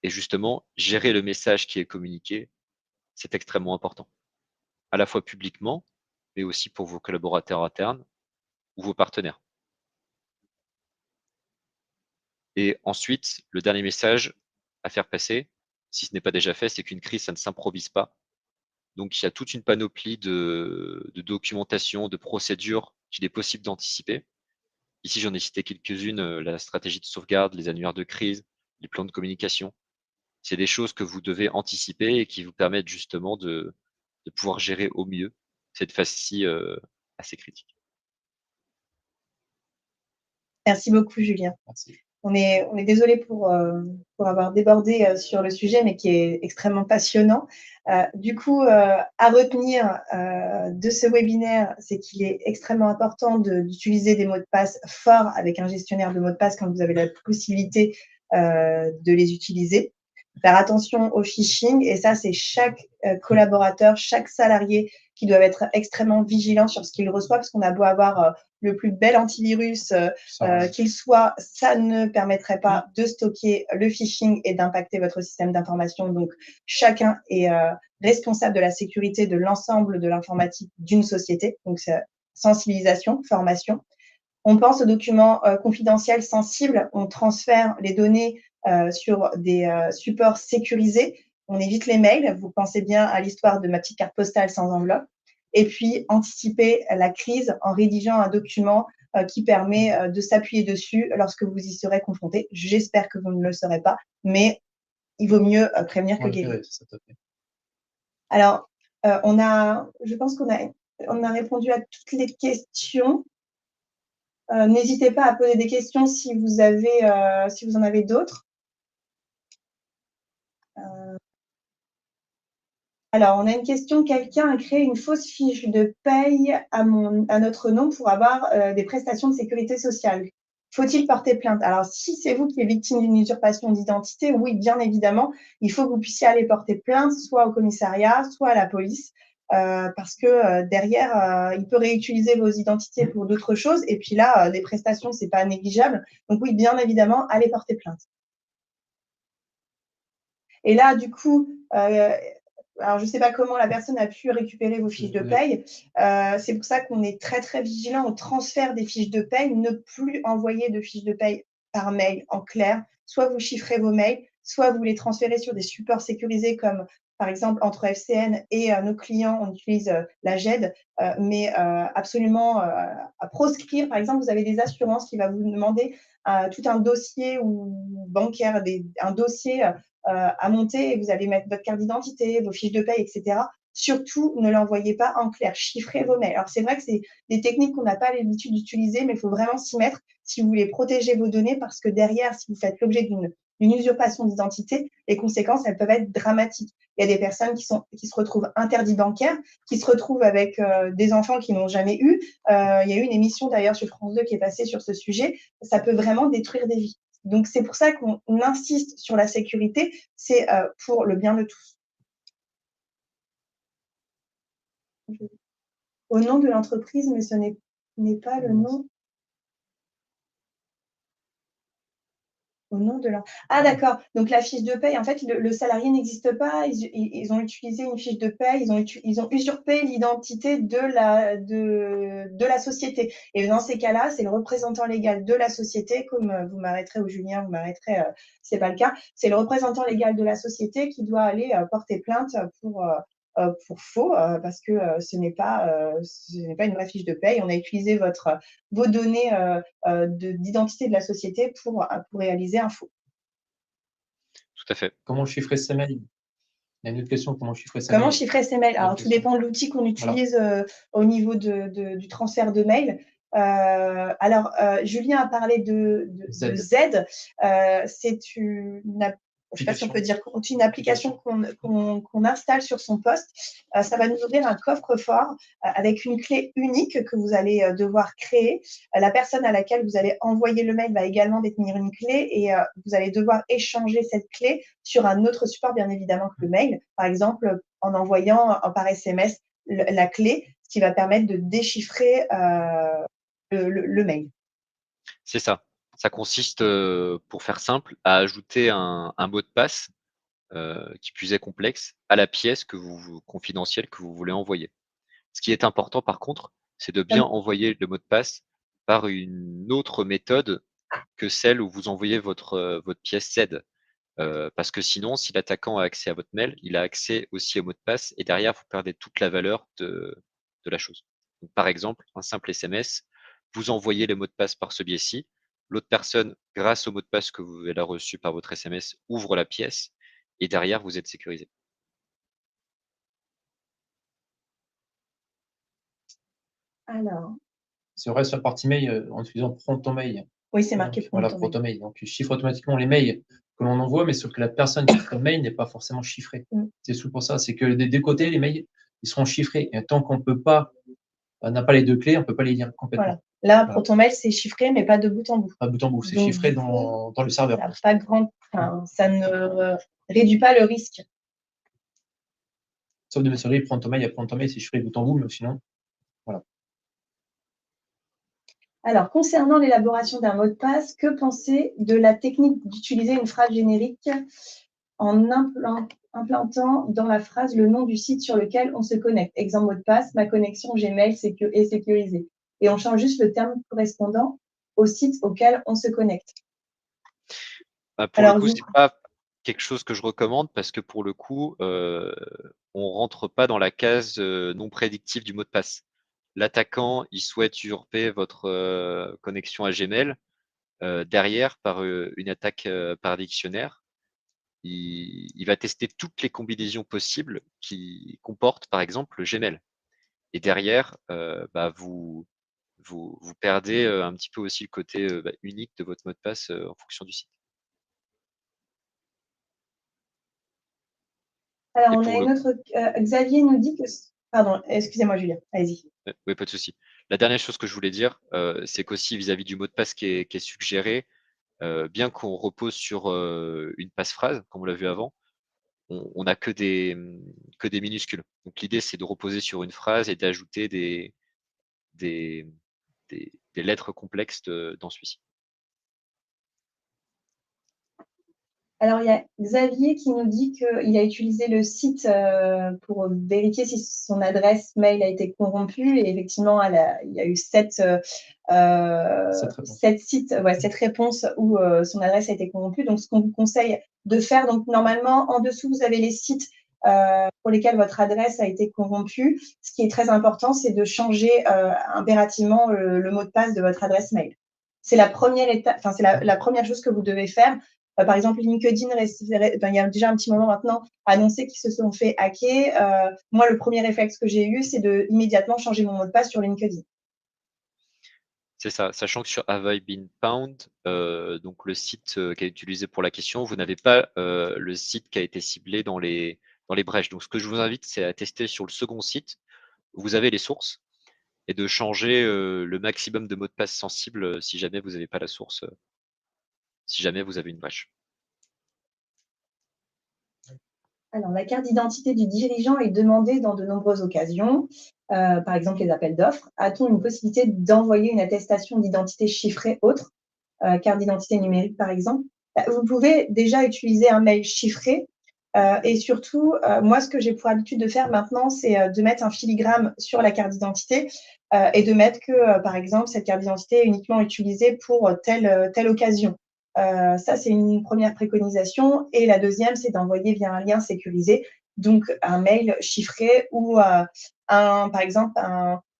Et justement, gérer le message qui est communiqué, c'est extrêmement important, à la fois publiquement, mais aussi pour vos collaborateurs internes ou vos partenaires. Et ensuite, le dernier message à faire passer, si ce n'est pas déjà fait, c'est qu'une crise, ça ne s'improvise pas. Donc, il y a toute une panoplie de documentation, de procédures qu'il est possible d'anticiper. Ici, j'en ai cité quelques-unes, la stratégie de sauvegarde, les annuaires de crise, les plans de communication. C'est des choses que vous devez anticiper et qui vous permettent justement de pouvoir gérer au mieux cette phase-ci assez critique. Merci beaucoup, Julien. Merci. On est désolé pour avoir débordé sur le sujet, mais qui est extrêmement passionnant. Du coup, à retenir de ce webinaire, c'est qu'il est extrêmement important d'utiliser des mots de passe forts avec un gestionnaire de mots de passe quand vous avez la possibilité de les utiliser. Faire attention au phishing, et ça, c'est chaque collaborateur, chaque salarié qui doivent être extrêmement vigilants sur ce qu'ils reçoivent, parce qu'on a beau avoir le plus bel antivirus qu'il soit, ça ne permettrait pas de stocker le phishing et d'impacter votre système d'information. Donc, chacun est responsable de la sécurité de l'ensemble de l'informatique d'une société. Donc, c'est sensibilisation, formation. On pense aux documents confidentiels sensibles. On transfère les données sur des supports sécurisés. On évite les mails. Vous pensez bien à l'histoire de ma petite carte postale sans enveloppe. Et puis, anticiper la crise en rédigeant un document qui permet de s'appuyer dessus lorsque vous y serez confronté. J'espère que vous ne le serez pas, mais il vaut mieux prévenir que guérir. Alors, je pense qu'on a répondu à toutes les questions. N'hésitez pas à poser des questions si vous en avez d'autres. Alors, on a une question. Quelqu'un a créé une fausse fiche de paye à notre nom pour avoir des prestations de sécurité sociale. Faut-il porter plainte? Alors, si c'est vous qui êtes victime d'une usurpation d'identité, oui, bien évidemment, il faut que vous puissiez aller porter plainte, soit au commissariat, soit à la police, parce que derrière, il peut réutiliser vos identités pour d'autres choses. Et puis là, les prestations, c'est pas négligeable. Donc oui, bien évidemment, allez porter plainte. Et là, du coup, alors, je ne sais pas comment la personne a pu récupérer vos fiches de paye. C'est pour ça qu'on est très, très vigilant au transfert des fiches de paye. Ne plus envoyer de fiches de paye par mail en clair. Soit vous chiffrez vos mails, soit vous les transférez sur des supports sécurisés comme, par exemple, entre FCN et nos clients, on utilise la GED, mais absolument à proscrire. Par exemple, vous avez des assurances qui vont vous demander tout un dossier ou bancaire, un dossier à monter et vous allez mettre votre carte d'identité, vos fiches de paye, etc. Surtout, ne l'envoyez pas en clair, chiffrez vos mails. Alors, c'est vrai que c'est des techniques qu'on n'a pas l'habitude d'utiliser, mais il faut vraiment s'y mettre si vous voulez protéger vos données parce que derrière, si vous faites l'objet d'une usurpation d'identité, les conséquences, elles peuvent être dramatiques. Il y a des personnes qui se retrouvent interdits bancaires, qui se retrouvent avec des enfants qu'ils n'ont jamais eu. Il y a eu une émission d'ailleurs sur France 2 qui est passée sur ce sujet. Ça peut vraiment détruire des vies. Donc, c'est pour ça qu'on insiste sur la sécurité, c'est pour le bien de tous. Au nom de l'entreprise, mais ce n'est pas le nom. Au nom de Ah d'accord, donc la fiche de paye, en fait, le salarié n'existe pas, ils ont utilisé une fiche de paye, ils ont usurpé l'identité de la société. Et dans ces cas-là, c'est le représentant légal de la société, comme vous m'arrêterez ou Julien, vous m'arrêterez, c'est pas le cas, c'est le représentant légal de la société qui doit aller porter plainte pour faux, parce que ce n'est pas une vraie fiche de paye. On a utilisé vos données d'identité de la société pour réaliser un faux. Tout à fait. Comment chiffrer ces mails? Il y a une autre question, comment chiffrer ces Comment mails? chiffrer ces mails? Alors, tout dépend de l'outil qu'on utilise au niveau du transfert de mails. Julien a parlé de Z. C'est je ne sais pas si on peut dire une application qu'on installe sur son poste. Ça va nous ouvrir un coffre-fort avec une clé unique que vous allez devoir créer. La personne à laquelle vous allez envoyer le mail va également détenir une clé et vous allez devoir échanger cette clé sur un autre support, bien évidemment, que le mail. Par exemple, en envoyant par SMS la clé, ce qui va permettre de déchiffrer le mail. C'est ça. Ça consiste, pour faire simple, à ajouter un mot de passe, qui plus est complexe, à la pièce confidentielle que vous voulez envoyer. Ce qui est important par contre, c'est de bien envoyer le mot de passe par une autre méthode que celle où vous envoyez votre pièce Z. Parce que sinon, si l'attaquant a accès à votre mail, il a accès aussi au mot de passe et derrière, vous perdez toute la valeur de la chose. Donc, par exemple, un simple SMS, vous envoyez le mot de passe par ce biais-ci. L'autre personne, grâce au mot de passe que vous avez reçu par votre SMS, ouvre la pièce et derrière, vous êtes sécurisé. Alors, C'est vrai, sur la partie mail, en utilisant Protonmail. oui, c'est marqué Voilà, Protonmail. Donc, tu chiffres automatiquement les mails que l'on envoie, mais sauf que la personne qui fait le mail n'est pas forcément chiffrée. C'est tout pour ça. C'est que des côtés, les mails, ils seront chiffrés. Et tant qu'on n'a pas les deux clés, on ne peut pas les lire complètement. Voilà. Là, Protonmail, c'est chiffré, mais pas de bout en bout. Pas de bout en bout, c'est chiffré dans le serveur. Ça ne réduit pas le risque. Sauf de messagerie, Protonmail, c'est chiffré de bout en bout, mais sinon, voilà. Alors, concernant l'élaboration d'un mot de passe, que penser de la technique d'utiliser une phrase générique en implantant dans la phrase le nom du site sur lequel on se connecte? Exemple mot de passe, ma connexion Gmail est sécurisée. Et on change juste le terme correspondant au site auquel on se connecte. Pour le coup, ce n'est pas quelque chose que je recommande parce que pour le coup, on ne rentre pas dans la case non prédictive du mot de passe. L'attaquant, il souhaite usurper votre connexion à Gmail. Derrière, par une attaque par dictionnaire, il va tester toutes les combinaisons possibles qui comportent, par exemple, Gmail. Et derrière, vous perdez un petit peu aussi le côté unique de votre mot de passe en fonction du site. Alors, on a une autre. Xavier nous dit que. Pardon, excusez-moi, Julien, allez-y. Oui, pas de souci. La dernière chose que je voulais dire, c'est qu'aussi vis-à-vis du mot de passe qui est suggéré, bien qu'on repose sur une passe-phrase, comme on l'a vu avant, on n'a que des minuscules. Donc l'idée, c'est de reposer sur une phrase et d'ajouter des lettres complexes dans celui-ci. Alors, il y a Xavier qui nous dit qu'il a utilisé le site pour vérifier si son adresse mail a été corrompue. Et effectivement, il y a eu 7 réponses où son adresse a été corrompue. Donc, ce qu'on vous conseille de faire, donc normalement, en dessous, vous avez les sites pour lesquels votre adresse a été corrompue. Ce qui est très important, c'est de changer impérativement le mot de passe de votre adresse mail. C'est la première étape, c'est la première chose que vous devez faire. Par exemple, LinkedIn, il y a déjà un petit moment maintenant, annoncé qu'ils se sont fait hacker. Moi, le premier réflexe que j'ai eu, c'est de immédiatement changer mon mot de passe sur LinkedIn. C'est ça, sachant que sur Have I Been Pwned, donc le site qui est utilisé pour la question, vous n'avez pas le site qui a été ciblé dans les brèches. Donc, ce que je vous invite, c'est à tester sur le second site où vous avez les sources et de changer le maximum de mots de passe sensibles si jamais vous n'avez pas la source si jamais vous avez une brèche. Alors, la carte d'identité du dirigeant est demandée dans de nombreuses occasions, par exemple les appels d'offres. A-t-on une possibilité d'envoyer une attestation d'identité chiffrée autre, carte d'identité numérique par exemple? Vous pouvez déjà utiliser un mail chiffré et surtout, moi, ce que j'ai pour habitude de faire maintenant, c'est de mettre un filigrane sur la carte d'identité et de mettre que, par exemple, cette carte d'identité est uniquement utilisée pour telle occasion. Ça, c'est une première préconisation. Et la deuxième, c'est d'envoyer via un lien sécurisé, donc un mail chiffré ou, par exemple,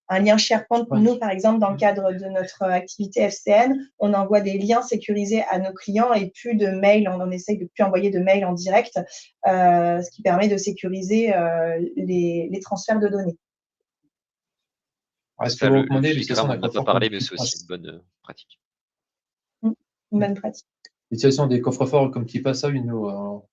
un lien SharePoint. Ouais. Nous, par exemple, dans le cadre de notre activité FCN, on envoie des liens sécurisés à nos clients et plus de mails. On essaye de plus envoyer de mails en direct, ce qui permet de sécuriser les transferts de données. Est-ce que Ça, vous le recommandez filigrane, on l'utilisation n'en d'un a pas coffre-fort parlé, comme mais c'est aussi KeePass? une bonne pratique. Une bonne pratique. L'utilisation des coffres-forts comme KeePass, ça, nous,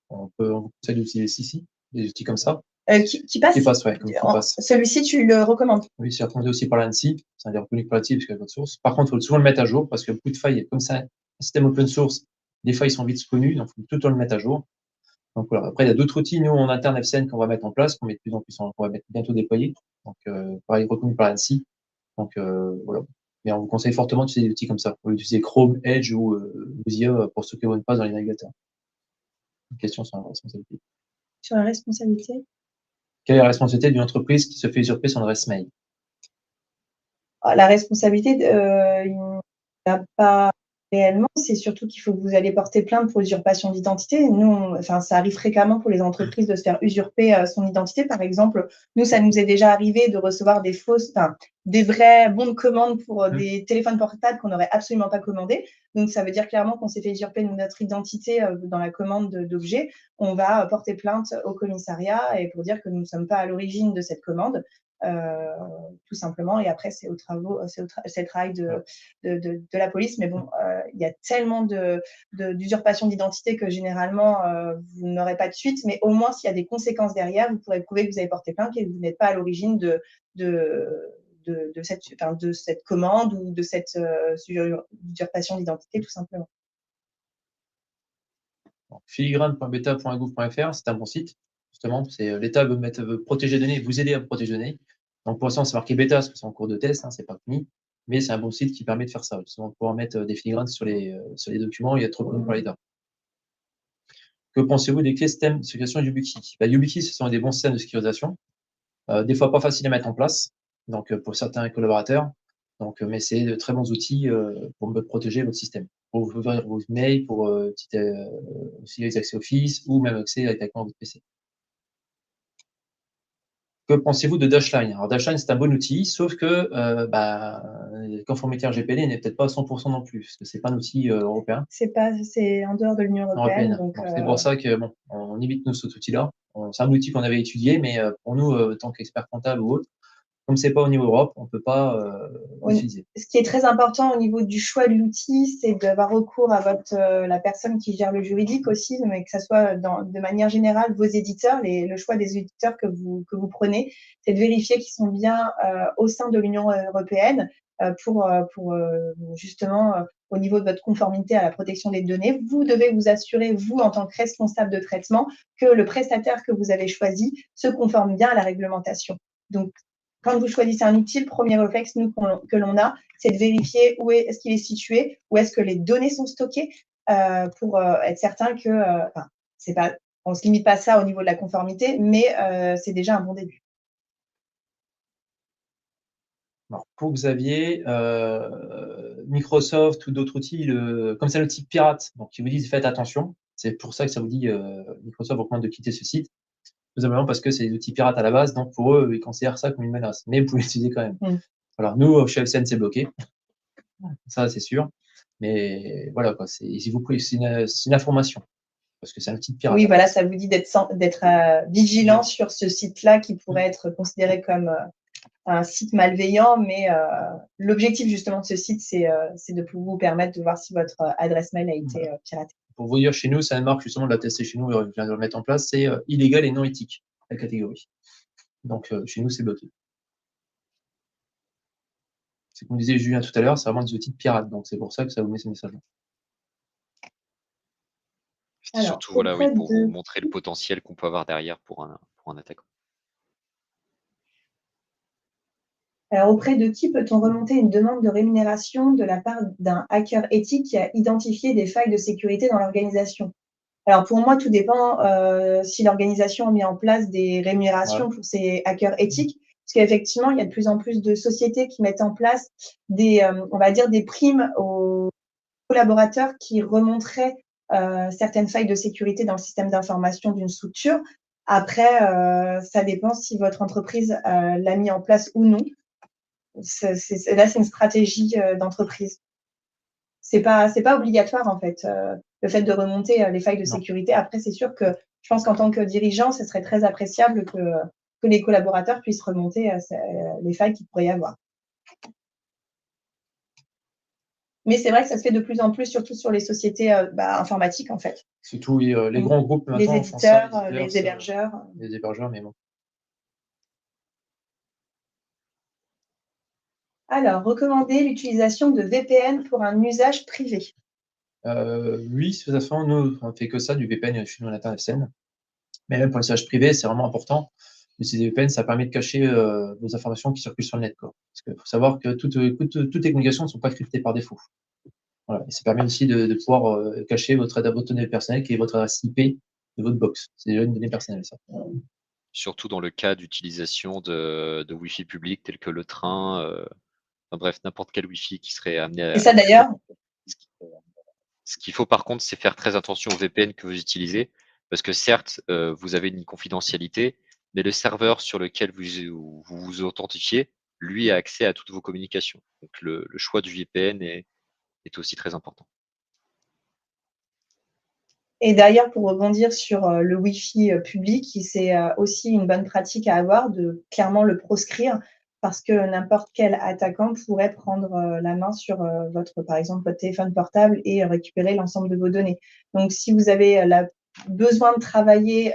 on vous conseille d'utiliser Sisi, des outils comme ça. Qui passe KeePass, ouais, comme KeePass. Celui-ci, tu le recommandes? Oui, c'est recommandé aussi par l'ANSSI, c'est-à-dire reconnu par l'ANSSI parce qu'il y a votre source. Par contre, il faut souvent le mettre à jour parce qu'il y a beaucoup de failles. Comme c'est un système open source, les failles sont vite connues, donc il faut tout le temps le mettre à jour. Donc voilà. Après, il y a d'autres outils, nous, en interne FCN, qu'on va mettre en place, qu'on met de plus en plus, qu'on va mettre bientôt déployer. Donc, pareil, reconnu par l'ANSSI. Donc, voilà. Mais on vous conseille fortement d'utiliser des outils comme ça. Vous pouvez utiliser Chrome, Edge ou Mozilla pour stocker vos mots de passe dans les navigateurs. Une question sur la responsabilité. Sur la responsabilité? Quelle est la responsabilité d'une entreprise qui se fait usurper son adresse mail? La responsabilité, il n'y a pas réellement. C'est surtout qu'il faut que vous allez porter plainte pour usurpation d'identité. Nous, ça arrive fréquemment pour les entreprises de se faire usurper son identité. Par exemple, nous, ça nous est déjà arrivé de recevoir des vrais bons de commande pour des téléphones portables qu'on n'aurait absolument pas commandés. Donc, ça veut dire clairement qu'on s'est fait usurper notre identité dans la commande d'objets. On va porter plainte au commissariat et pour dire que nous ne sommes pas à l'origine de cette commande. Tout simplement. Et après, c'est le travail de la police. Mais bon, il y a tellement d'usurpation d'identité que généralement, vous n'aurez pas de suite. Mais au moins, s'il y a des conséquences derrière, vous pourrez prouver que vous avez porté plainte et que vous n'êtes pas à l'origine de cette commande ou de cette usurpation d'identité, tout simplement. Filigrane.beta.gouv.fr, c'est un bon site. Justement, c'est l'État veut protéger les données, vous aider à protéger les données. Donc pour l'instant, c'est marqué bêta parce que c'est en cours de test, c'est pas fini. Mais c'est un bon site qui permet de faire ça, justement, de pouvoir mettre des filigranes sur les documents et être reconnu par l'État. Que pensez-vous des clés système de sécurisation YubiKey? YubiKey, ce sont des bons systèmes de sécurisation. Des fois pas facile à mettre en place, donc pour certains collaborateurs. Donc, mais c'est de très bons outils pour protéger votre système, pour ouvrir vos mails, pour aussi les accès Office ou même accès directement à votre PC. Que pensez-vous de Dashline? Alors Dashline, c'est un bon outil, sauf que conformité RGPD n'est peut-être pas à 100% non plus, parce que c'est pas un outil européen. C'est en dehors de l'Union européenne. Donc, c'est pour ça que bon, on évite nous cet outil-là. C'est un outil qu'on avait étudié, mais pour nous, en tant qu'expert comptable ou autre, comme c'est pas au niveau Europe, on peut pas l'utiliser. Ce qui est très important au niveau du choix de l'outil, c'est d'avoir recours à la personne qui gère le juridique aussi, mais que ce soit de manière générale vos éditeurs, le choix des éditeurs que vous prenez, c'est de vérifier qu'ils sont bien au sein de l'Union européenne pour justement au niveau de votre conformité à la protection des données. Vous devez vous assurer, vous, en tant que responsable de traitement, que le prestataire que vous avez choisi se conforme bien à la réglementation. Donc, quand vous choisissez un outil, le premier réflexe que l'on a, c'est de vérifier où est-ce qu'il est situé, où est-ce que les données sont stockées, pour être certain que, on ne se limite pas à ça au niveau de la conformité, mais c'est déjà un bon début. Alors, pour Xavier, Microsoft ou d'autres outils, comme c'est un outil pirate, donc ils vous disent faites attention. C'est pour ça que ça vous dit Microsoft vous recommande de quitter ce site. Tout simplement parce que c'est des outils pirates à la base, donc pour eux, ils considèrent ça comme une menace. Mais vous pouvez l'utiliser quand même. Alors, nous, chez FCN, c'est bloqué. Ça, c'est sûr. Mais voilà, quoi. C'est une information. Parce que c'est un outil pirate. Oui, voilà, ça vous dit d'être vigilant sur ce site-là qui pourrait être considéré comme un site malveillant, mais l'objectif justement de ce site, c'est de vous permettre de voir si votre adresse mail a été piratée. Pour vous dire, chez nous, c'est une marque justement de la tester chez nous, je viens de le mettre en place, c'est illégal et non éthique, la catégorie. Donc, chez nous, c'est bloqué. C'est comme disait Julien tout à l'heure, c'est vraiment des outils de pirates, donc c'est pour ça que ça vous met ce message-là. C'est Alors, surtout voilà, oui, auprès pour vous de montrer le potentiel qu'on peut avoir derrière pour un attaquant. Alors, auprès de qui peut-on remonter une demande de rémunération de la part d'un hacker éthique qui a identifié des failles de sécurité dans l'organisation? Alors, pour moi, tout dépend si l'organisation a mis en place des Ouais. rémunérations pour ces hackers éthiques. Parce qu'effectivement, il y a de plus en plus de sociétés qui mettent en place des, on va dire, des primes aux collaborateurs qui remonteraient certaines failles de sécurité dans le système d'information d'une structure. Après, ça dépend si votre entreprise l'a mis en place ou non. Là, c'est une stratégie d'entreprise. C'est pas obligatoire en fait, le fait de remonter les failles de Non. sécurité. Après, c'est sûr que je pense qu'en tant que dirigeant, ce serait très appréciable que les collaborateurs puissent remonter les failles qu'il pourrait y avoir. Mais c'est vrai que ça se fait de plus en plus, surtout sur les sociétés informatiques en fait. Surtout oui, les grands groupes Les maintenant font ça, éditeurs, les hébergeurs. les hébergeurs, mais bon. Alors, recommander l'utilisation de VPN pour un usage privé. Oui, de toute façon, nous, on fait que ça, du VPN chez nous à l'InterSN. Mais même pour l'usage privé, c'est vraiment important. Utiliser VPN, ça permet de cacher vos informations qui circulent sur le net, quoi. Parce qu'il faut savoir que toutes les communications ne sont pas cryptées par défaut. Voilà. Et ça permet aussi de pouvoir cacher votre donnée personnelle, qui est votre adresse IP de votre box. C'est déjà une donnée personnelle, ça. Surtout dans le cas d'utilisation de Wi-Fi public tel que le train, enfin bref, n'importe quel Wi-Fi qui serait amené Et à ça d'ailleurs, Ce qu'il faut par contre, c'est faire très attention au VPN que vous utilisez, parce que certes, vous avez une confidentialité, mais le serveur sur lequel vous vous authentifiez, lui, a accès à toutes vos communications. Donc le choix du VPN est aussi très important. et d'ailleurs, pour rebondir sur le Wi-Fi public, c'est aussi une bonne pratique à avoir de clairement le proscrire parce que n'importe quel attaquant pourrait prendre la main sur par exemple, votre téléphone portable et récupérer l'ensemble de vos données. Donc, si vous avez besoin de travailler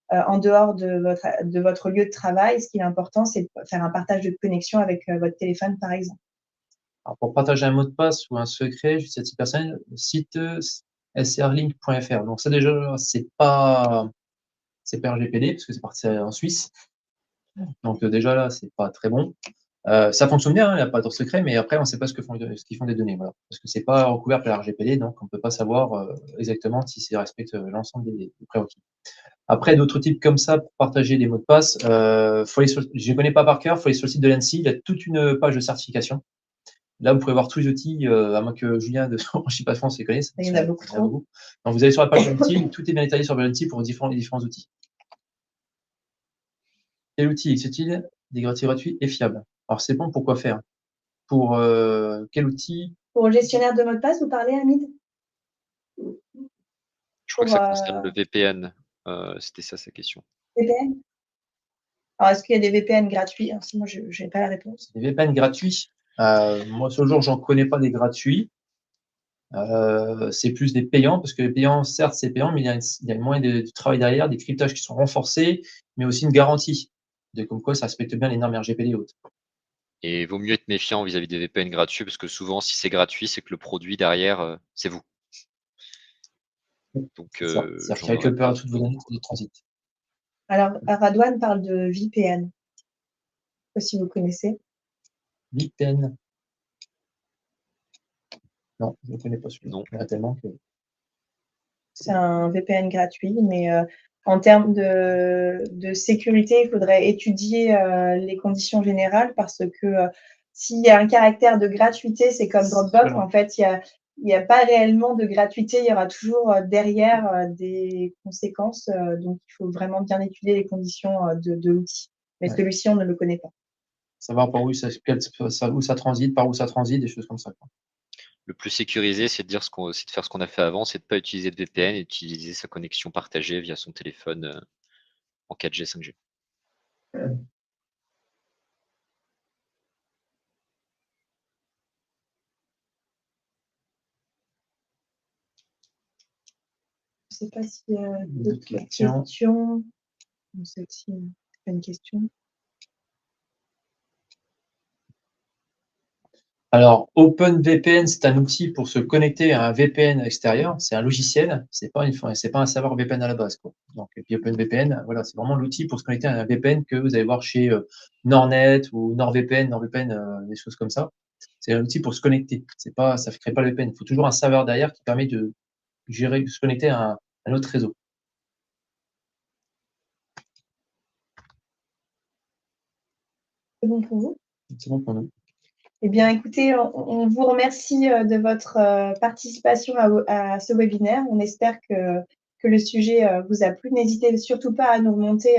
en dehors de votre lieu de travail, ce qui est important, c'est de faire un partage de connexion avec votre téléphone, par exemple. Alors, pour partager un mot de passe ou un secret, juste à titre personnel, site srlink.fr. Donc ça déjà, c'est pas RGPD parce que c'est parti en Suisse. Donc déjà là, c'est pas très bon. Ça fonctionne bien, il n'y a pas de secret, mais après on ne sait pas ce qu'ils font des données, voilà. Parce que c'est pas recouvert par la RGPD, donc on ne peut pas savoir exactement si ça respecte l'ensemble des prérequis. Après, d'autres types comme ça pour partager des mots de passe, je ne connais pas par cœur, il faut aller sur le site de l'ANSSI, il y a toute une page de certification. Là, vous pouvez voir tous les outils, à moins que Julien de Franchis France les connaisse. Il y en a beaucoup. Donc, vous allez sur la page de l'outil, tout est bien détaillé sur l'outil pour les différents outils. Quel outil est-il? Des gratuits et fiables. Alors, c'est bon pour quoi faire? Pour quel outil? Pour le gestionnaire de mots de passe, vous parlez, Hamid? Je crois que ça concerne le VPN. C'était ça sa question. VPN? Alors, est-ce qu'il y a des VPN gratuits? Alors, moi, je n'ai pas la réponse. Des VPN gratuits. Moi, ce jour, j'en connais pas des gratuits. C'est plus des payants, parce que les payants, certes, c'est payant, mais il y a moyen de travail derrière, des cryptages qui sont renforcés, mais aussi une garantie de comme quoi ça respecte bien les normes RGPD et autres. Et vaut mieux être méfiant vis-à-vis des VPN gratuits, parce que souvent, si c'est gratuit, c'est que le produit derrière, c'est vous. Donc, C'est-à-dire qu'il récupère toutes vos données de transit. Alors, Radouane parle de VPN. Je ne sais pas si vous connaissez. VPN. Non, je ne connais pas celui-là. Non. Il y en a tellement que... C'est un VPN gratuit, mais en termes de sécurité, il faudrait étudier les conditions générales parce que s'il y a un caractère de gratuité, c'est comme Dropbox. En fait, il n'y a pas réellement de gratuité. Il y aura toujours derrière des conséquences. Donc, il faut vraiment bien étudier les conditions de l'outil. Mais celui-ci, on ne le connaît pas. Savoir par où ça transite, par où ça transite, des choses comme ça, quoi. Le plus sécurisé, c'est de faire ce qu'on a fait avant, c'est de ne pas utiliser de VPN et utiliser sa connexion partagée via son téléphone en 4G, 5G. Je ne sais pas s'il y a d'autres questions. Celle-ci, c'est pas une question. Alors, OpenVPN, c'est un outil pour se connecter à un VPN extérieur. C'est un logiciel, c'est pas un serveur VPN à la base, quoi. Donc, et puis OpenVPN, voilà, c'est vraiment l'outil pour se connecter à un VPN que vous allez voir chez Nordnet ou NordVPN, des choses comme ça. C'est un outil pour se connecter. Ça ne crée pas le VPN. Il faut toujours un serveur derrière qui permet de se connecter à un autre réseau. C'est bon pour vous? C'est bon pour nous. Eh bien, écoutez, on vous remercie de votre participation à ce webinaire. On espère que le sujet vous a plu. N'hésitez surtout pas à nous remonter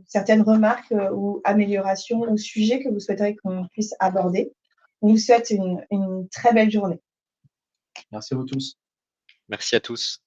certaines remarques ou améliorations au sujet que vous souhaiteriez qu'on puisse aborder. On vous souhaite une très belle journée. Merci à vous tous. Merci à tous.